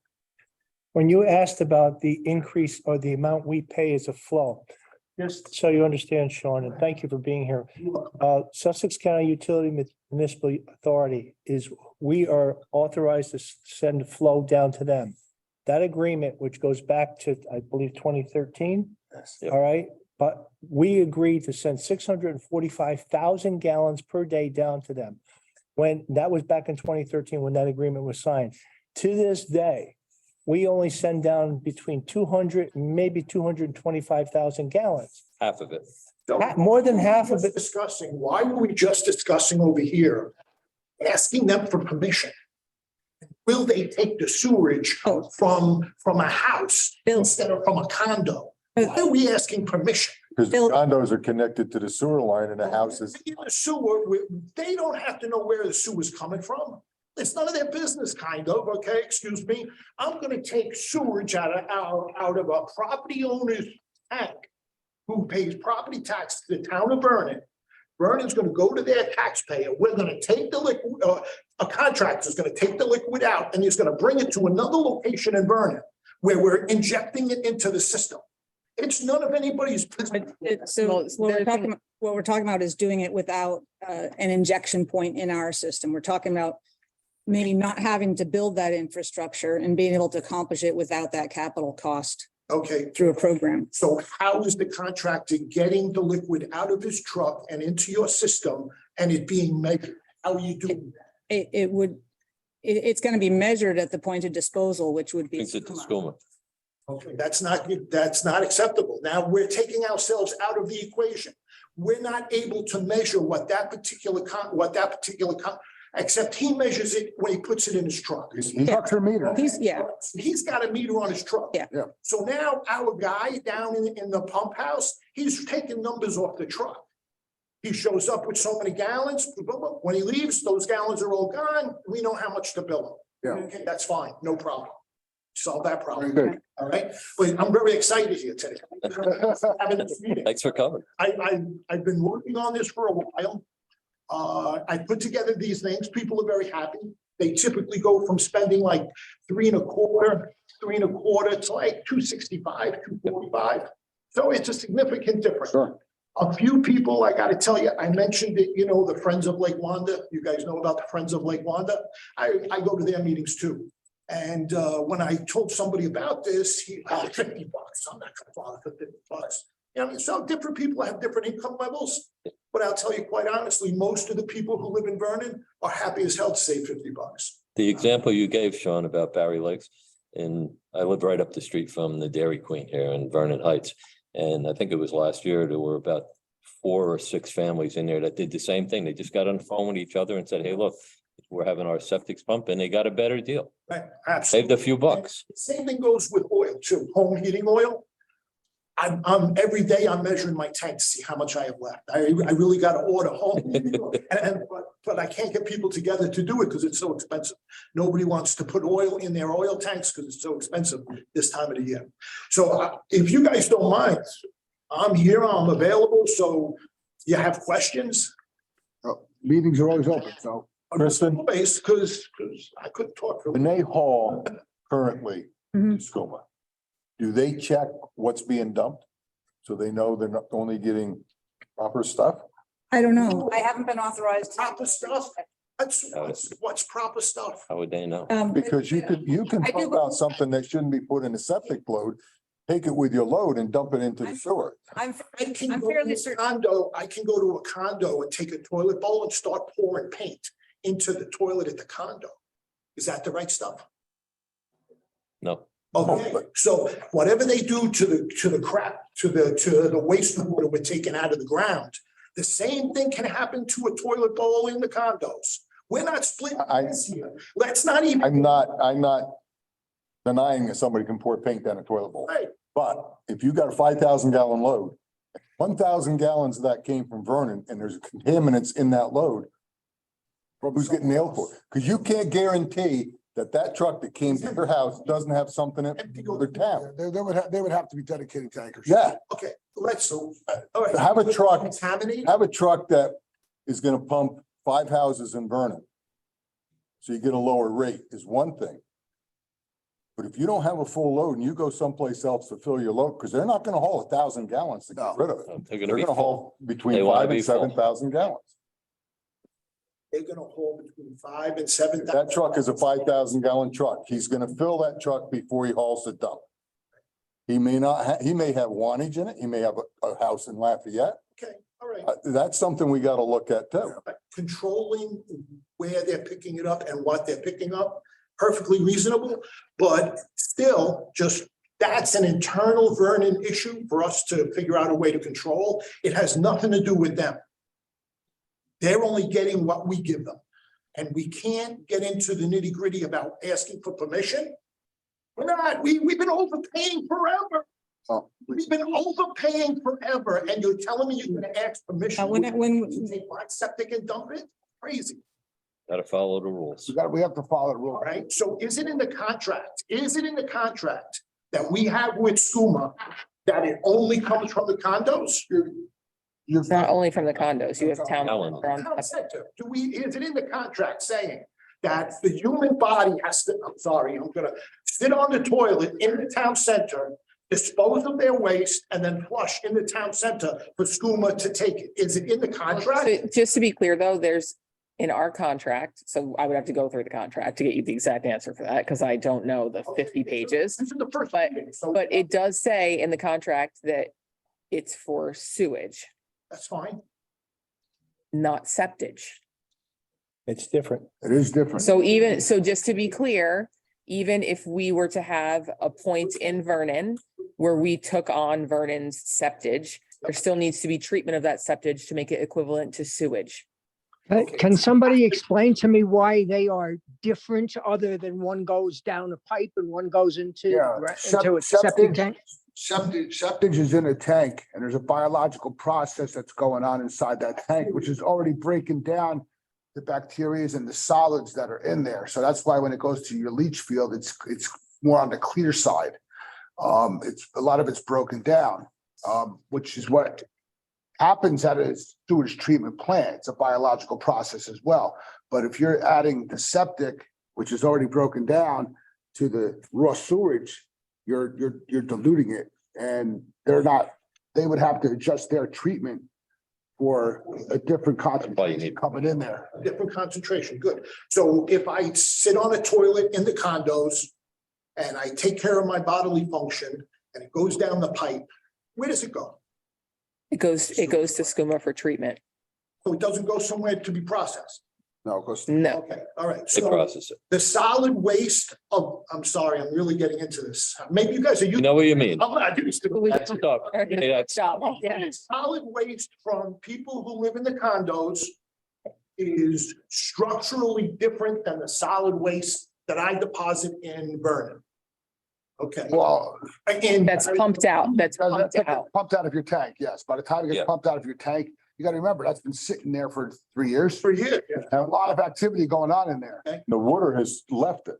When you asked about the increase or the amount we pay as a flow, just so you understand, Sean, and thank you for being here. Sussex County Utility Municipal Authority we are authorized to send flow down to them. That agreement, which goes back to, I believe, 2013. Yes. Yep. All right, but we agreed to send 645,000 gallons per day down to them. When that was back in 2013, when that agreement was signed. To this day, we only send down between 200, maybe 225,000 gallons. Half of it. More than half of it. Why were we just discussing over here, asking them for permission? Will they take the sewage from a house instead of from a condo? Why are we asking permission? Because the condos are connected to the sewer line and the houses. In the sewer, they don't have to know where the sewer's coming from. It's none of their business, kind of, okay, excuse me. I'm gonna take sewage out of a property owner's tank who pays property tax to the town of Vernon. Vernon's gonna go to their taxpayer. We're gonna take the liquid, a contractor's gonna take the liquid out and he's gonna bring it to another location in Vernon where we're injecting it into the system. It's none of anybody's business. So what we're talking about is doing it without an injection point in our system. We're talking about maybe not having to build that infrastructure and being able to accomplish it without that capital cost Okay, through a program. so how is the contractor getting the liquid out of his truck and into your system and it being measured? How are you doing that? It's going to be measured at the point of disposal, which would be. Brings it to Skooma. Okay, that's not acceptable. Now we're taking ourselves out of the equation. We're not able to measure what that particular except he measures it when he puts it in his truck. He trucks are meter. He's got a meter on his truck. Yeah. Yeah. So now our guy down in the pump house, he's taking numbers off the truck. He shows up with so many gallons. When he leaves, those gallons are all gone. We know how much to bill him. Yeah. Okay, that's fine, no problem. Solve that problem. Very good. All right, but I'm very excited here today. Having this meeting. Thanks for coming. I've been working on this for a while. I put together these things. People are very happy. They typically go from spending like $3.25 to like $265, $245. So it's a significant difference. Sure. A few people, I gotta tell you, I mentioned it, the Friends of Lake Wanda. You guys know about the Friends of Lake Wanda. I go to their meetings too. And when I told somebody about this, $50. I'm not gonna bother for $50. So different people have different income levels. But I'll tell you quite honestly, most of the people who live in Vernon are happy as hell to save $50. The example you gave, Sean, about Barry Lakes, and I live right up the street from the Dairy Queen here in Vernon Heights. And I think it was last year, there were about 4 or 6 families in there that did the same thing. They just got on the phone with each other and said, hey, look, we're having our septic pump, and they got a better deal. Right, Saved absolutely. a few bucks. Same thing goes with oil too, home heating oil. Every day I'm measuring my tank to see how much I have left. I really gotta order home. heating oil. But I can't get people together to do it because it's so expensive. Nobody wants to put oil in their oil tanks because it's so expensive this time of the year. So if you guys don't mind, I'm here, I'm available, so you have questions? Meetings are always open, so. Kristen? Because I couldn't talk for. When they haul currently to Mhm. SCUMA, do they check what's being dumped? So they know they're not only getting proper stuff? I don't know. I haven't been authorized. to- Proper stuff? What's proper stuff? How would they know? Because you can I do- pump out something that shouldn't be put in a septic load, take it with your load and dump it into the sewer. I'm I can I'm go to fairly a certain. condo, I can go to a condo and take a toilet bowl and start pouring paint into the toilet at the condo. Is that the right stuff? No. Okay, so whatever they do to the crap, to the wastewater we're taking out of the ground, the same thing can happen to a toilet bowl in the condos. We're not splitting hairs here. Let's not even. I'm not denying that somebody can pour paint down a toilet bowl. Right. But if you got a 5,000 gallon load, 1,000 gallons of that came from Vernon and there's contaminants in that load. Who's getting nailed for it? Because you can't guarantee that truck that came to your house doesn't have something in other town. They would have to be dedicated tankers. Yeah, Okay, let's, all right. have a truck, Contaminated? have a truck that is gonna pump 5 houses in Vernon. So you get a lower rate is one thing. But if you don't have a full load and you go someplace else to fill your load, because they're not gonna haul 1,000 gallons to get rid of it. They're They're gonna be gonna full. haul They between wanna 5 be and full. 7,000 gallons. They're gonna hold between 5 and 7. If that truck is a 5,000 gallon truck, he's gonna fill that truck before he hauls the dump. He may not, he may have wattage in it, he may have a house in Lafayette. Okay, all right. That's something we gotta look at too. Controlling where they're picking it up and what they're picking up, perfectly reasonable, but still just, that's an internal Vernon issue for us to figure out a way to control. It has nothing to do with them. They're only getting what we give them. And we can't get into the nitty gritty about asking for permission. We're not, we've been overpaying forever. Oh, We've been overpaying forever, and you're telling me you're gonna ask permission When, to take my septic and dump it? Crazy, Gotta follow the rules. We have to follow the rule. all right? So is it in the contract? Is it in the contract that we have with SCUMA that it only comes from the condos? It's not only from the condos, you have town. Town. Town center. Is it in the contract saying that the human body has to, I'm sorry, I'm gonna sit on the toilet in the town center, dispose of their waste, and then flush in the town center for SCUMA to take it? Is it in the contract? So just to be clear, though, there's in our contract, so I would have to go through the contract to get you the exact answer for that, because I don't know the 50 pages. This is the first. But- meeting, so But it does say in the contract that it's for sewage, that's fine. not septage. It's different. It is different. So just to be clear, even if we were to have a point in Vernon where we took on Vernon's septage, there still needs to be treatment of that septage to make it equivalent to sewage. Can somebody explain to me why they are different, other than one goes down a pipe and one goes into Yeah, into a septic septic- tank? Septic is in a tank and there's a biological process that's going on inside that tank, which is already breaking down the bacteria and the solids that are in there. So that's why when it goes to your leach field, it's more on the clear side. It's a lot of it's broken down, which is what happens at a sewage treatment plant. It's a biological process as well. But if you're adding the septic, which is already broken down, to the raw sewage, you're diluting it, and they would have to adjust their treatment for a different why you concentration need- coming in there. Different concentration, good. So if I sit on a toilet in the condos and I take care of my bodily function and it goes down the pipe, where does it go? It goes to SCUMA for treatment. So it doesn't go somewhere to be processed. No, because No, Okay, all right. They So process it. the solid waste of, I'm sorry, I'm really getting into this. Maybe you guys are. You know what you mean? I'm not used to it. Stop. Yeah, stop. Yeah. Solid waste from people who live in the condos is structurally different than the solid waste that I deposit in Vernon. Okay. well, And That's pumped out. That's that's pumped out. pumped out of your tank, yes. By the time it Yeah. gets pumped out of your tank, you gotta remember, that's been sitting there for 3 years. for years. And a lot of activity going on in there. The water has left it.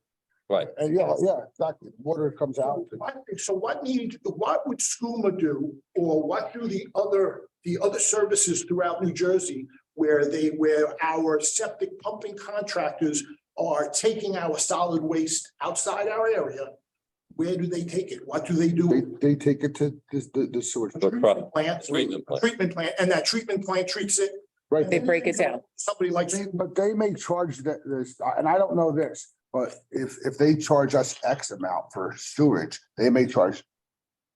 Right. And yeah, exactly. Water comes out. So what would SCUMA do, or what do the other services throughout New Jersey where our septic pumping contractors are taking our solid waste outside our area? Where do they take it? What do they do? They take it to the sewage. Treatment Plant, Treatment plant. and that treatment plant treats it. Right. They break it down. Somebody like, But they may charge this, and I don't know this, but if they charge us X amount for sewage, they may charge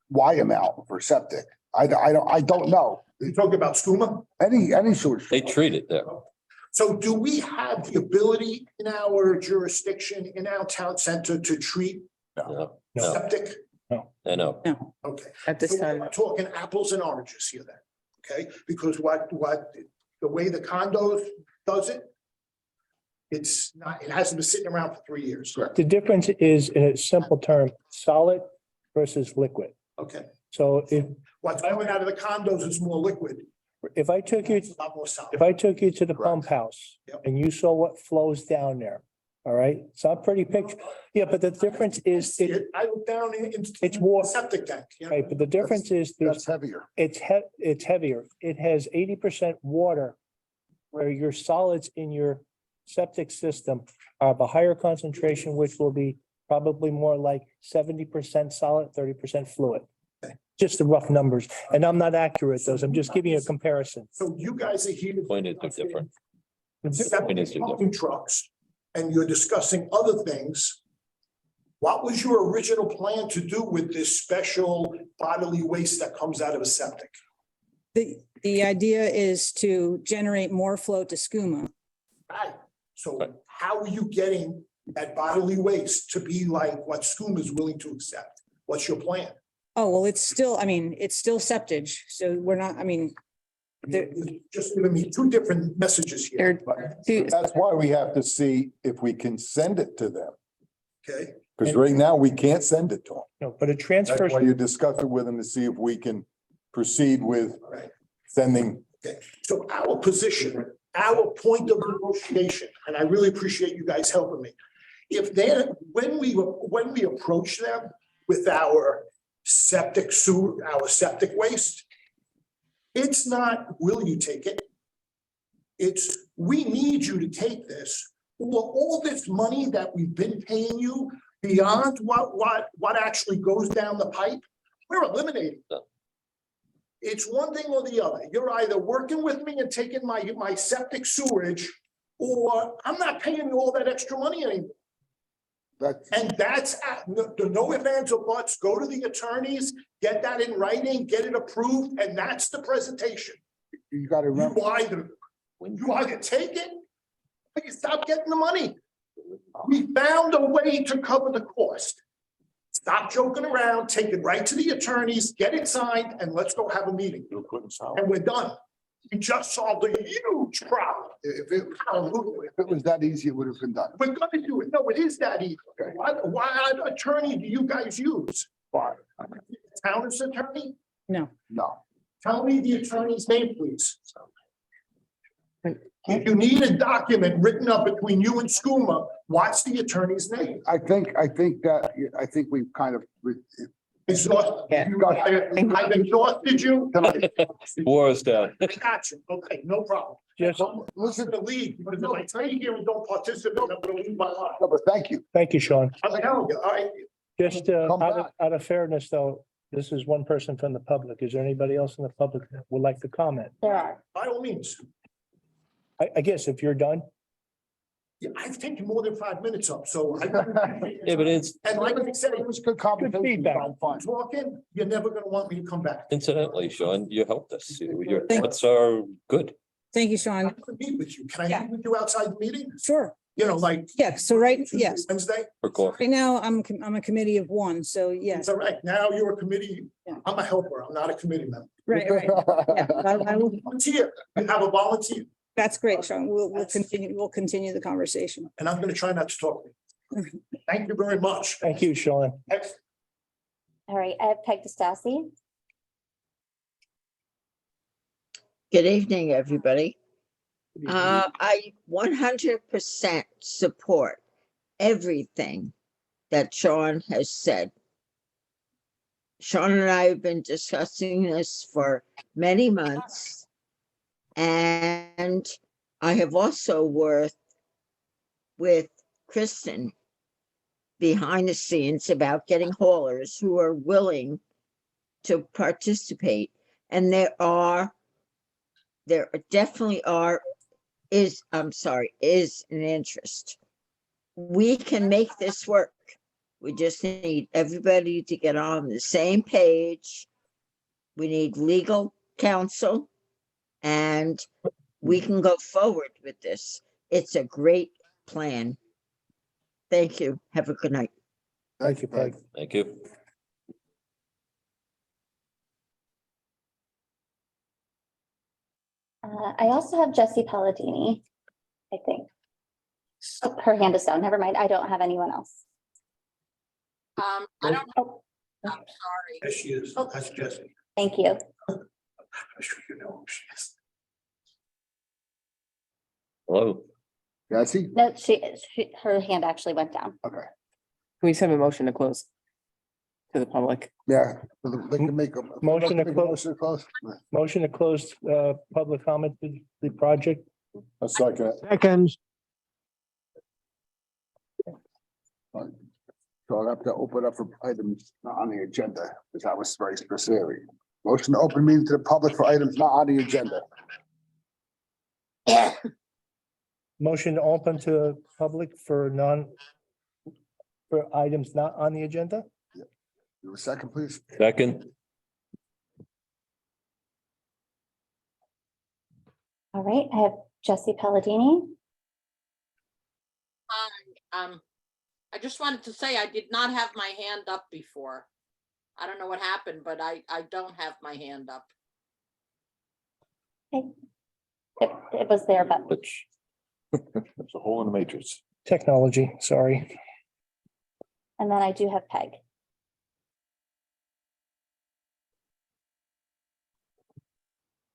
Y amount for septic. I don't know. you talking about SCUMA? Any sewage. They treat it there. So do we have the ability in our jurisdiction, in our town center to treat No, septic? I know. Okay. At this So time. we're talking apples and oranges here then, okay? Because what, the way the condos does it, it's not, it hasn't been sitting around for 3 years. The difference is in a simple term, solid versus liquid. Okay. So What's coming out of the condos is more liquid. if I took you, It's a lot more solid. if I took you to the pump house Yep. and you saw what flows down there, all right? It's not a pretty picture. Yeah, but the difference is, I look down into. It's more- Septic tank, yeah. right, but the difference is That's there's, heavier. it's heavier. It has 80% water where your solids in your septic system are of a higher concentration, which will be probably more like 70% solid, 30% fluid. Just the rough numbers. And I'm not accurate, those. I'm just giving you a comparison. So you guys are here. Point is they're different. Point is Septic they're pumping trucks, and you're discussing other things. What was your original plan to do with this special bodily waste that comes out of a septic? The idea is to generate more flow to SCUMA. Right, so Right. how are you getting that bodily waste to be like what SCUMA is willing to accept? What's your plan? Oh, well, it's still septage, so we're not, You're just giving me two different messages here, That's why we have to see if we can send it to them. okay? Because right now we can't send it to them. No, but a transfer, That's why you discuss it with them to see if we can proceed with All right. sending. Okay, so our position, our point of negotiation, and I really appreciate you guys helping me. If then, when we approach them with our septic waste, it's not, will you take it? It's, we need you to take this, or all this money that we've been paying you beyond what actually goes down the pipe, we're eliminating. It's one thing or the other. You're either working with me and taking my septic sewage, or I'm not paying you all that extra money anymore. And that's, the no ifs, ands, or buts, go to the attorneys, get that in writing, get it approved, and that's the presentation. You gotta remember. You either take it, or you stop getting the money. We found a way to cover the cost. Stop joking around, take it right to the attorneys, get it signed, and let's go have a meeting. And we're done. We just solved a huge problem. If it was that easy, it would have been done. We're gonna do it. No, it is that easy. What attorney do you guys use? Town's attorney? No. No. Tell me the attorney's name, please. If you need a document written up between you and SCUMA, what's the attorney's name? I think we've kind of. Exhausted. Yeah. I've exhausted you. War is down. I got you. Okay, no problem. just, Listen to leave, because if I stay here and don't participate, I'm gonna leave my life. No, but thank you. thank you, Sean. I'm telling you, all right. Just Come out of fairness, though, this is one person from the public. Is there anybody else in the public that would like to comment? There are. By all means. I guess if you're done, Yeah, I've taken more than 5 minutes up, so. Yeah, but it's And like I said, It was good conversation. feedback. I'm fine. talking, you're never gonna want me to come back. incidentally, Sean, you helped us. Your Thank- thoughts are good. Thank you, I Sean. want to meet with you. Can I meet with you outside the meeting? Sure. You know, like. Yeah, so yes. Wednesday? For coffee. Right now, I'm a committee of one, so yes. It's all right. Now you're a committee. Yeah. I'm a helper. I'm not a committee member. Right. Yeah, I will. Volunteer. You have a volunteer, That's great, Sean. We'll continue the conversation. and I'm going to try not to talk. Thank you very much. Thank you, Sean. Excellent. All right, I have Peg DeStassi. Good evening, everybody. I 100% support everything that Sean has said. Sean and I have been discussing this for many months. And I have also worked with Kristen behind the scenes about getting haulers who are willing to participate. And there definitely is an interest. We can make this work. We just need everybody to get on the same page. We need legal counsel, and we can go forward with this. It's a great plan. Thank you. Have a good night. Thank you, Peg. Thank you. I also have Jessie Palladini, I think. Oh, her hand is down. Never mind. I don't have anyone else. I don't, Oh, I'm sorry. Yes, she is. That's Jesse. thank you. I'm sure you know who she is. Hello. Jesse? No, her hand actually went down. Okay, Can we just have a motion to close to the public? yeah, they can make a. Motion to make a close. motion to close. Motion to close public comment to the project. A second. Second, So I'll have to open up for items not on the agenda, because that was very specific. Motion to open meeting to the public for items not on the agenda. Motion to open to public for items not on the agenda. Do a second, please. Second. All right, I have Jessie Palladini. I just wanted to say I did not have my hand up before. I don't know what happened, but I don't have my hand up. It was there, but Which. There's a hole in the matrix. Technology, sorry. and then I do have Peg.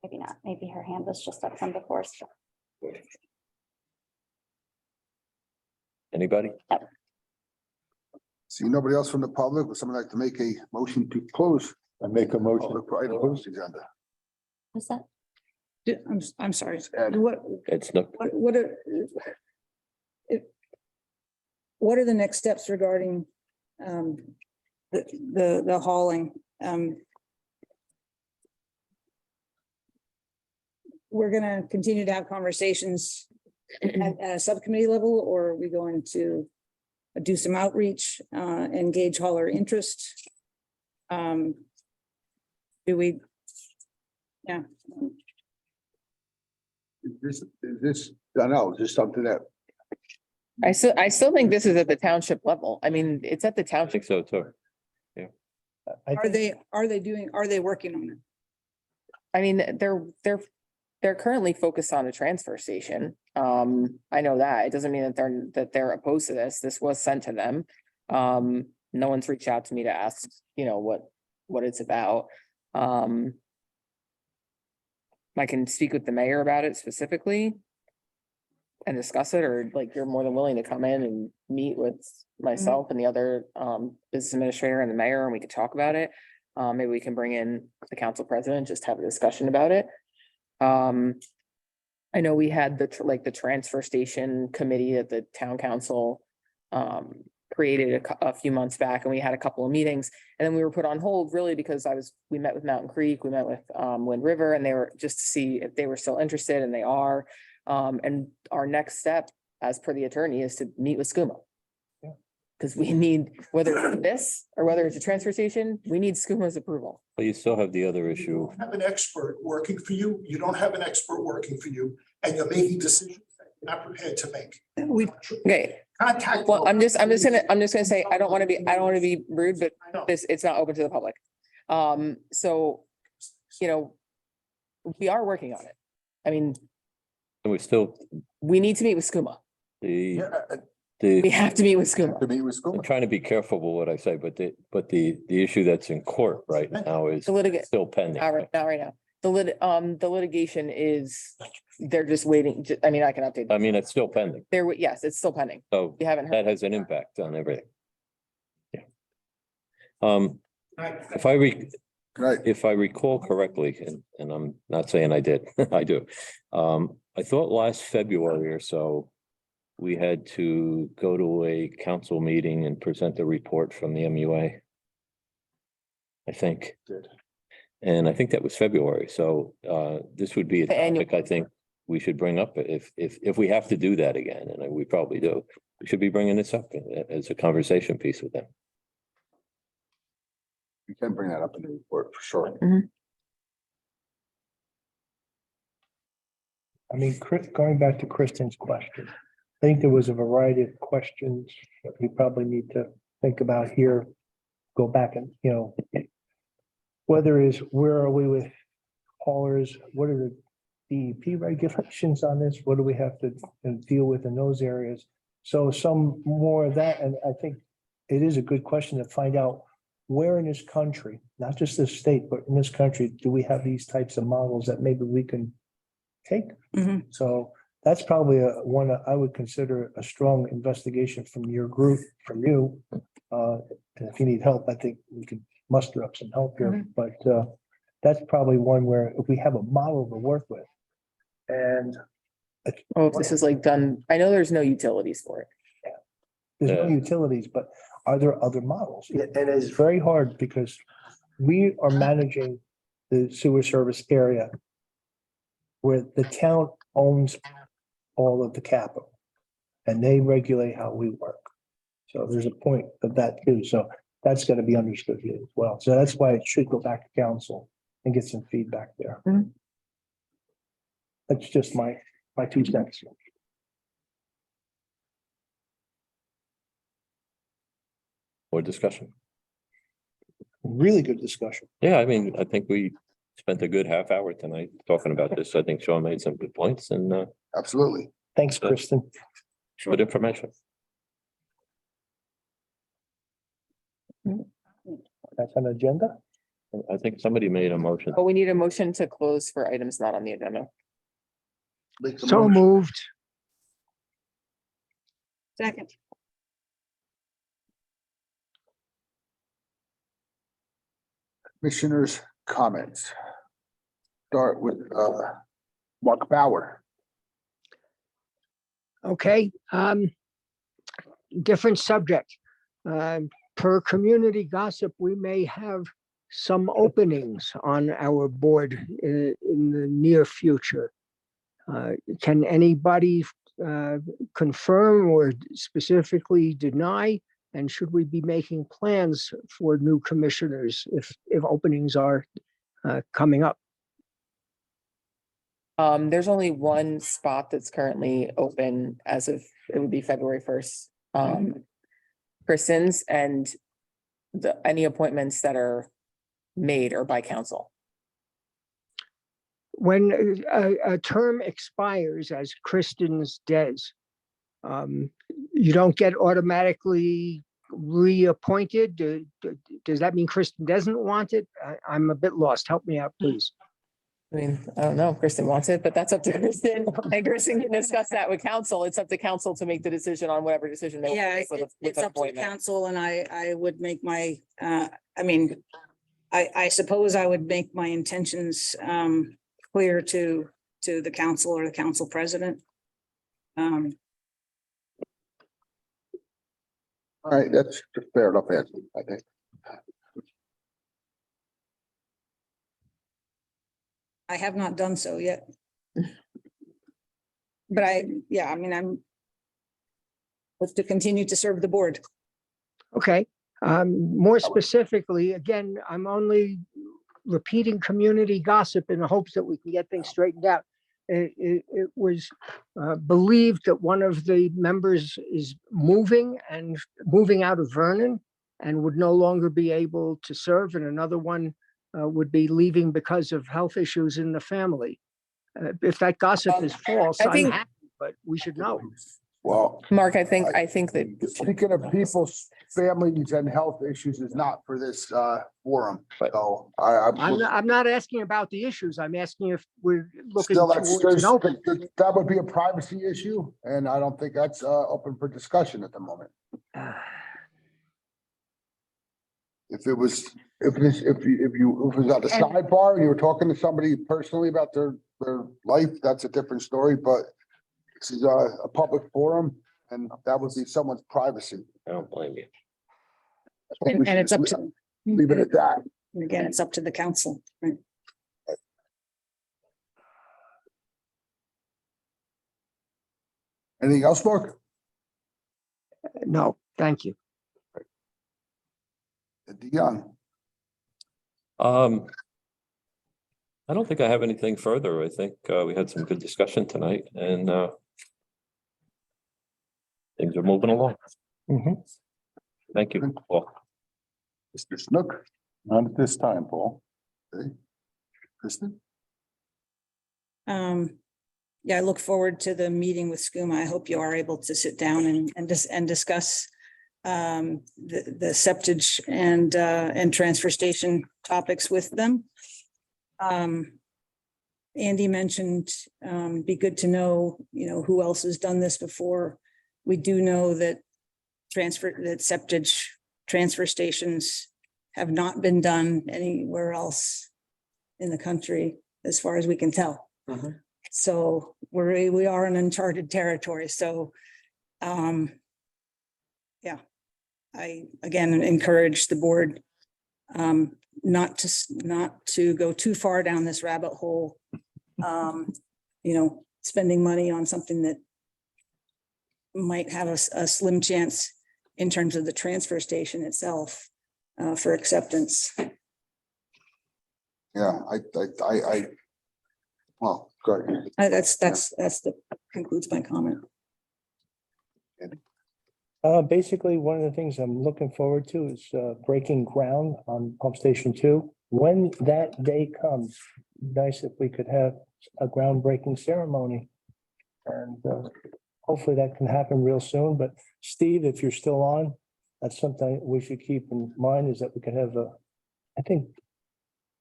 Maybe not. Maybe her hand was just up from before. So Anybody? See nobody else from the public. Would someone like to make a motion to close? I make a motion. Public for item on the agenda. who's that? I'm sorry. Ed. It's not, What are the next steps regarding the hauling? We're gonna continue to have conversations at a subcommittee level, or are we going to do some outreach, engage hauler interest? Do we? Yeah. Is this, I don't know, is this something that, I still think this is at the township level. I mean, it's at the I township. think so too. Are they working on it? I mean, they're currently focused on a transfer station. I know that. It doesn't mean that they're opposed to this. This was sent to them. No one's reached out to me to ask, what it's about. I can speak with the mayor about it specifically and discuss it, or like you're more than willing to come in and meet with myself and the other business administrator and the mayor, and we could talk about it. Maybe we can bring in the council president, just have a discussion about it. I know we had the transfer station committee that the town council created a few months back, and we had a couple of meetings, and then we were put on hold really because we met with Mountain Creek, we met with Wind River, and they were just to see if they were still interested, and they are. And our next step, as per the attorney, is to meet with SCUMA. Because we need, whether it's this or whether it's a transfer station, we need SCUMA's approval. But you still have the other You issue. don't have an expert working for you. You don't have an expert working for you, and you're making decisions that you're not prepared to make. We, Okay, Contact. well, I'm just gonna say, I don't want to be rude, but it's not open to the public. So, you know, we are working on it. I mean, And we still, we need to meet with SCUMA. We the, have to meet with SCUMA. To meet with school. I'm trying to be careful with what I say, but the issue that's in court right now is The litigant, still pending. not right now. The litigation is, they're just waiting. I mean, I can update. I mean, it's still pending, Yes, it's still pending. so You haven't heard. that has an impact on everything. Yeah. If Right. if I recall correctly, and I'm not saying I did, I do. I thought last February or so, we had to go to a council meeting and present the report from the MUA. I think. Did. And I think that was February, so this would be a The annual- topic I think we should bring up if we have to do that again, and we probably do. We should be bringing this up as a conversation piece with them. You can bring that up in the report for sure. I mean, going back to Kristen's question, I think there was a variety of questions that we probably need to think about here. Go back and, you know, whether is where are we with haulers? What are the DEP regulations on this? What do we have to deal with in those areas? So some more of that, and I think it is a good question to find out where in this country, not just this state, but in this country, do we have these types of models that maybe we can take? Mhm. So that's probably one that I would consider a strong investigation from your group, from you. And if you need help, I think we could muster up some help here, but that's probably one where if we have a model to work with. And Oh, if this is like done, I know there's no utilities for it. there's no Yeah. utilities, but are there other models? And it's very hard because we are managing the sewer service area where the town owns all of the capital and they regulate how we work. So there's a point of that too. So that's got to be understood here as well. So that's why it should go back to council and get some feedback there. Mhm. That's just my 2 cents. More discussion. Really good discussion. Yeah, I mean, I think we spent a good half hour tonight talking about this. I think Sean made some good points and Absolutely. Thanks, Kristen. good information. That's an agenda. I think somebody made a motion. But we need a motion to close for items not on the agenda. Make the So motion. moved. second, Commissioners' comments. Start with Mark Bauer. Okay, different subject. Per community gossip, we may have some openings on our board in the near future. Can anybody confirm or specifically deny? And should we be making plans for new commissioners if openings are coming up? There's only one spot that's currently open as of, it would be February 1st. Kristen's, and any appointments that are made are by council. When a term expires, as Kristen's does, you don't get automatically reappointed? Does that mean Kristen doesn't want it? I'm a bit lost. Help me out, please. I mean, I don't know if Kristen wants it, but that's up to Kristen. And Kristen can discuss that with council. It's up to council to make the decision on whatever decision they. want to yeah, make with it's an up to the appointment. council and I would make my, I mean, I suppose I would make my intentions clear to the council or the council president. All right, that's a fair enough answer, I think. I have not done so yet. But yeah, I mean, I'm hope to continue to serve the board. Okay, more specifically, again, I'm only repeating community gossip in the hopes that we can get things straightened out. It was believed that one of the members is moving out of Vernon and would no longer be able to serve, and another one would be leaving because of health issues in the family. If that gossip is false, I I'm think- happy, but we should know. Well, Mark, I think that, speaking of people's families and health issues is not for this forum. So I'm not asking about the issues. I'm asking if we're looking still, towards an open. that would be a privacy issue, and I don't think that's open for discussion at the moment. If it was, if it was at a sidebar and you were talking to somebody personally about their life, that's a different story, but this is a public forum and that would be someone's privacy. I don't blame you. I think we And should it's up just to, leave it at that. again, it's up to the council, right? Anything else, Mark? No, thank you. DeYoung, I don't think I have anything further. I think we had some good discussion tonight and things are moving along. Mhm. Thank you. Paul. Mr. Snook? Not at this time, Paul. Okay. Kristen? Yeah, I look forward to the meeting with SCUMA. I hope you are able to sit down and discuss the septage and transfer station topics with them. Andy mentioned, be good to know, who else has done this before. We do know that septage transfer stations have not been done anywhere else in the country, as far as we can tell. So we are in uncharted territory. So, yeah, I again encourage the board not to go too far down this rabbit hole. Spending money on something that might have a slim chance in terms of the transfer station itself for acceptance. Yeah, well, good. Concludes my comment. Basically, one of the things I'm looking forward to is breaking ground on pump station 2. When that day comes, nice if we could have a groundbreaking ceremony. And hopefully that can happen real soon. But Steve, if you're still on, that's something we should keep in mind, is that we could have I think,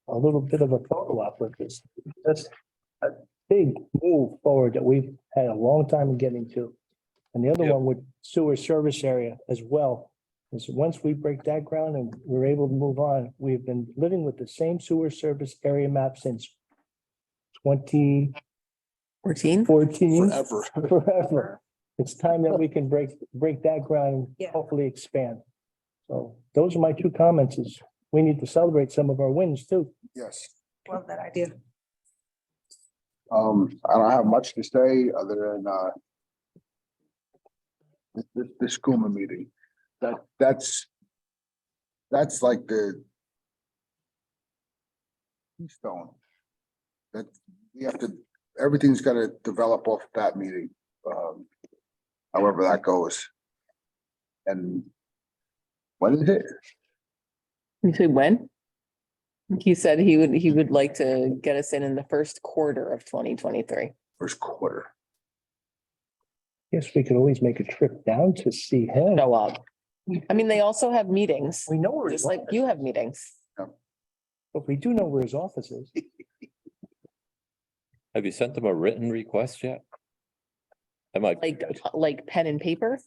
a little bit of a photo op with this. That's a big move forward that we've had a long time in getting to. And the other one with sewer service area as well, is once we break that ground and we're able to move on, we've been living with the same sewer service area map since 2014. Forever. Forever. It's time that we can break that ground and hopefully expand. So those are my 2 comments, is we need to celebrate some of our wins too. Yes. Love that idea. I don't have much to say other than the SCUMA meeting. That's like the keystone. That we have to, everything's got to develop off that meeting, however that goes. And when is it? you say when? He said he would like to get us in the first quarter of 2023. First quarter. Guess we could always make a trip down to see him. Show up. I mean, they also have meetings, We know where just his like you have meetings. but we do know where his office is. Have you sent them a written request yet? I might. Like pen and paper.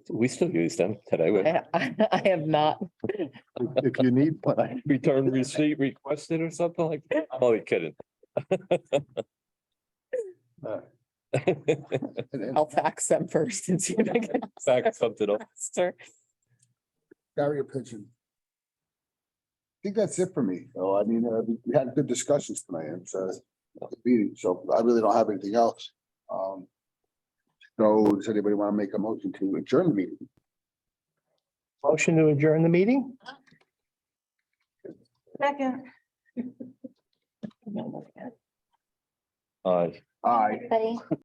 We still use them today. I have not. If you need one. Return receipt requested or something like that. I'm only kidding. I'll fax them first and see if I can. Fax something up. Faster. Carrier pigeon. I think that's it for me. So I mean, we had good discussions tonight. It's a meeting, so I really don't have anything else. So does anybody want to make a motion to adjourn the meeting? Motion to adjourn the meeting? Second. Aye. Aye. Everybody.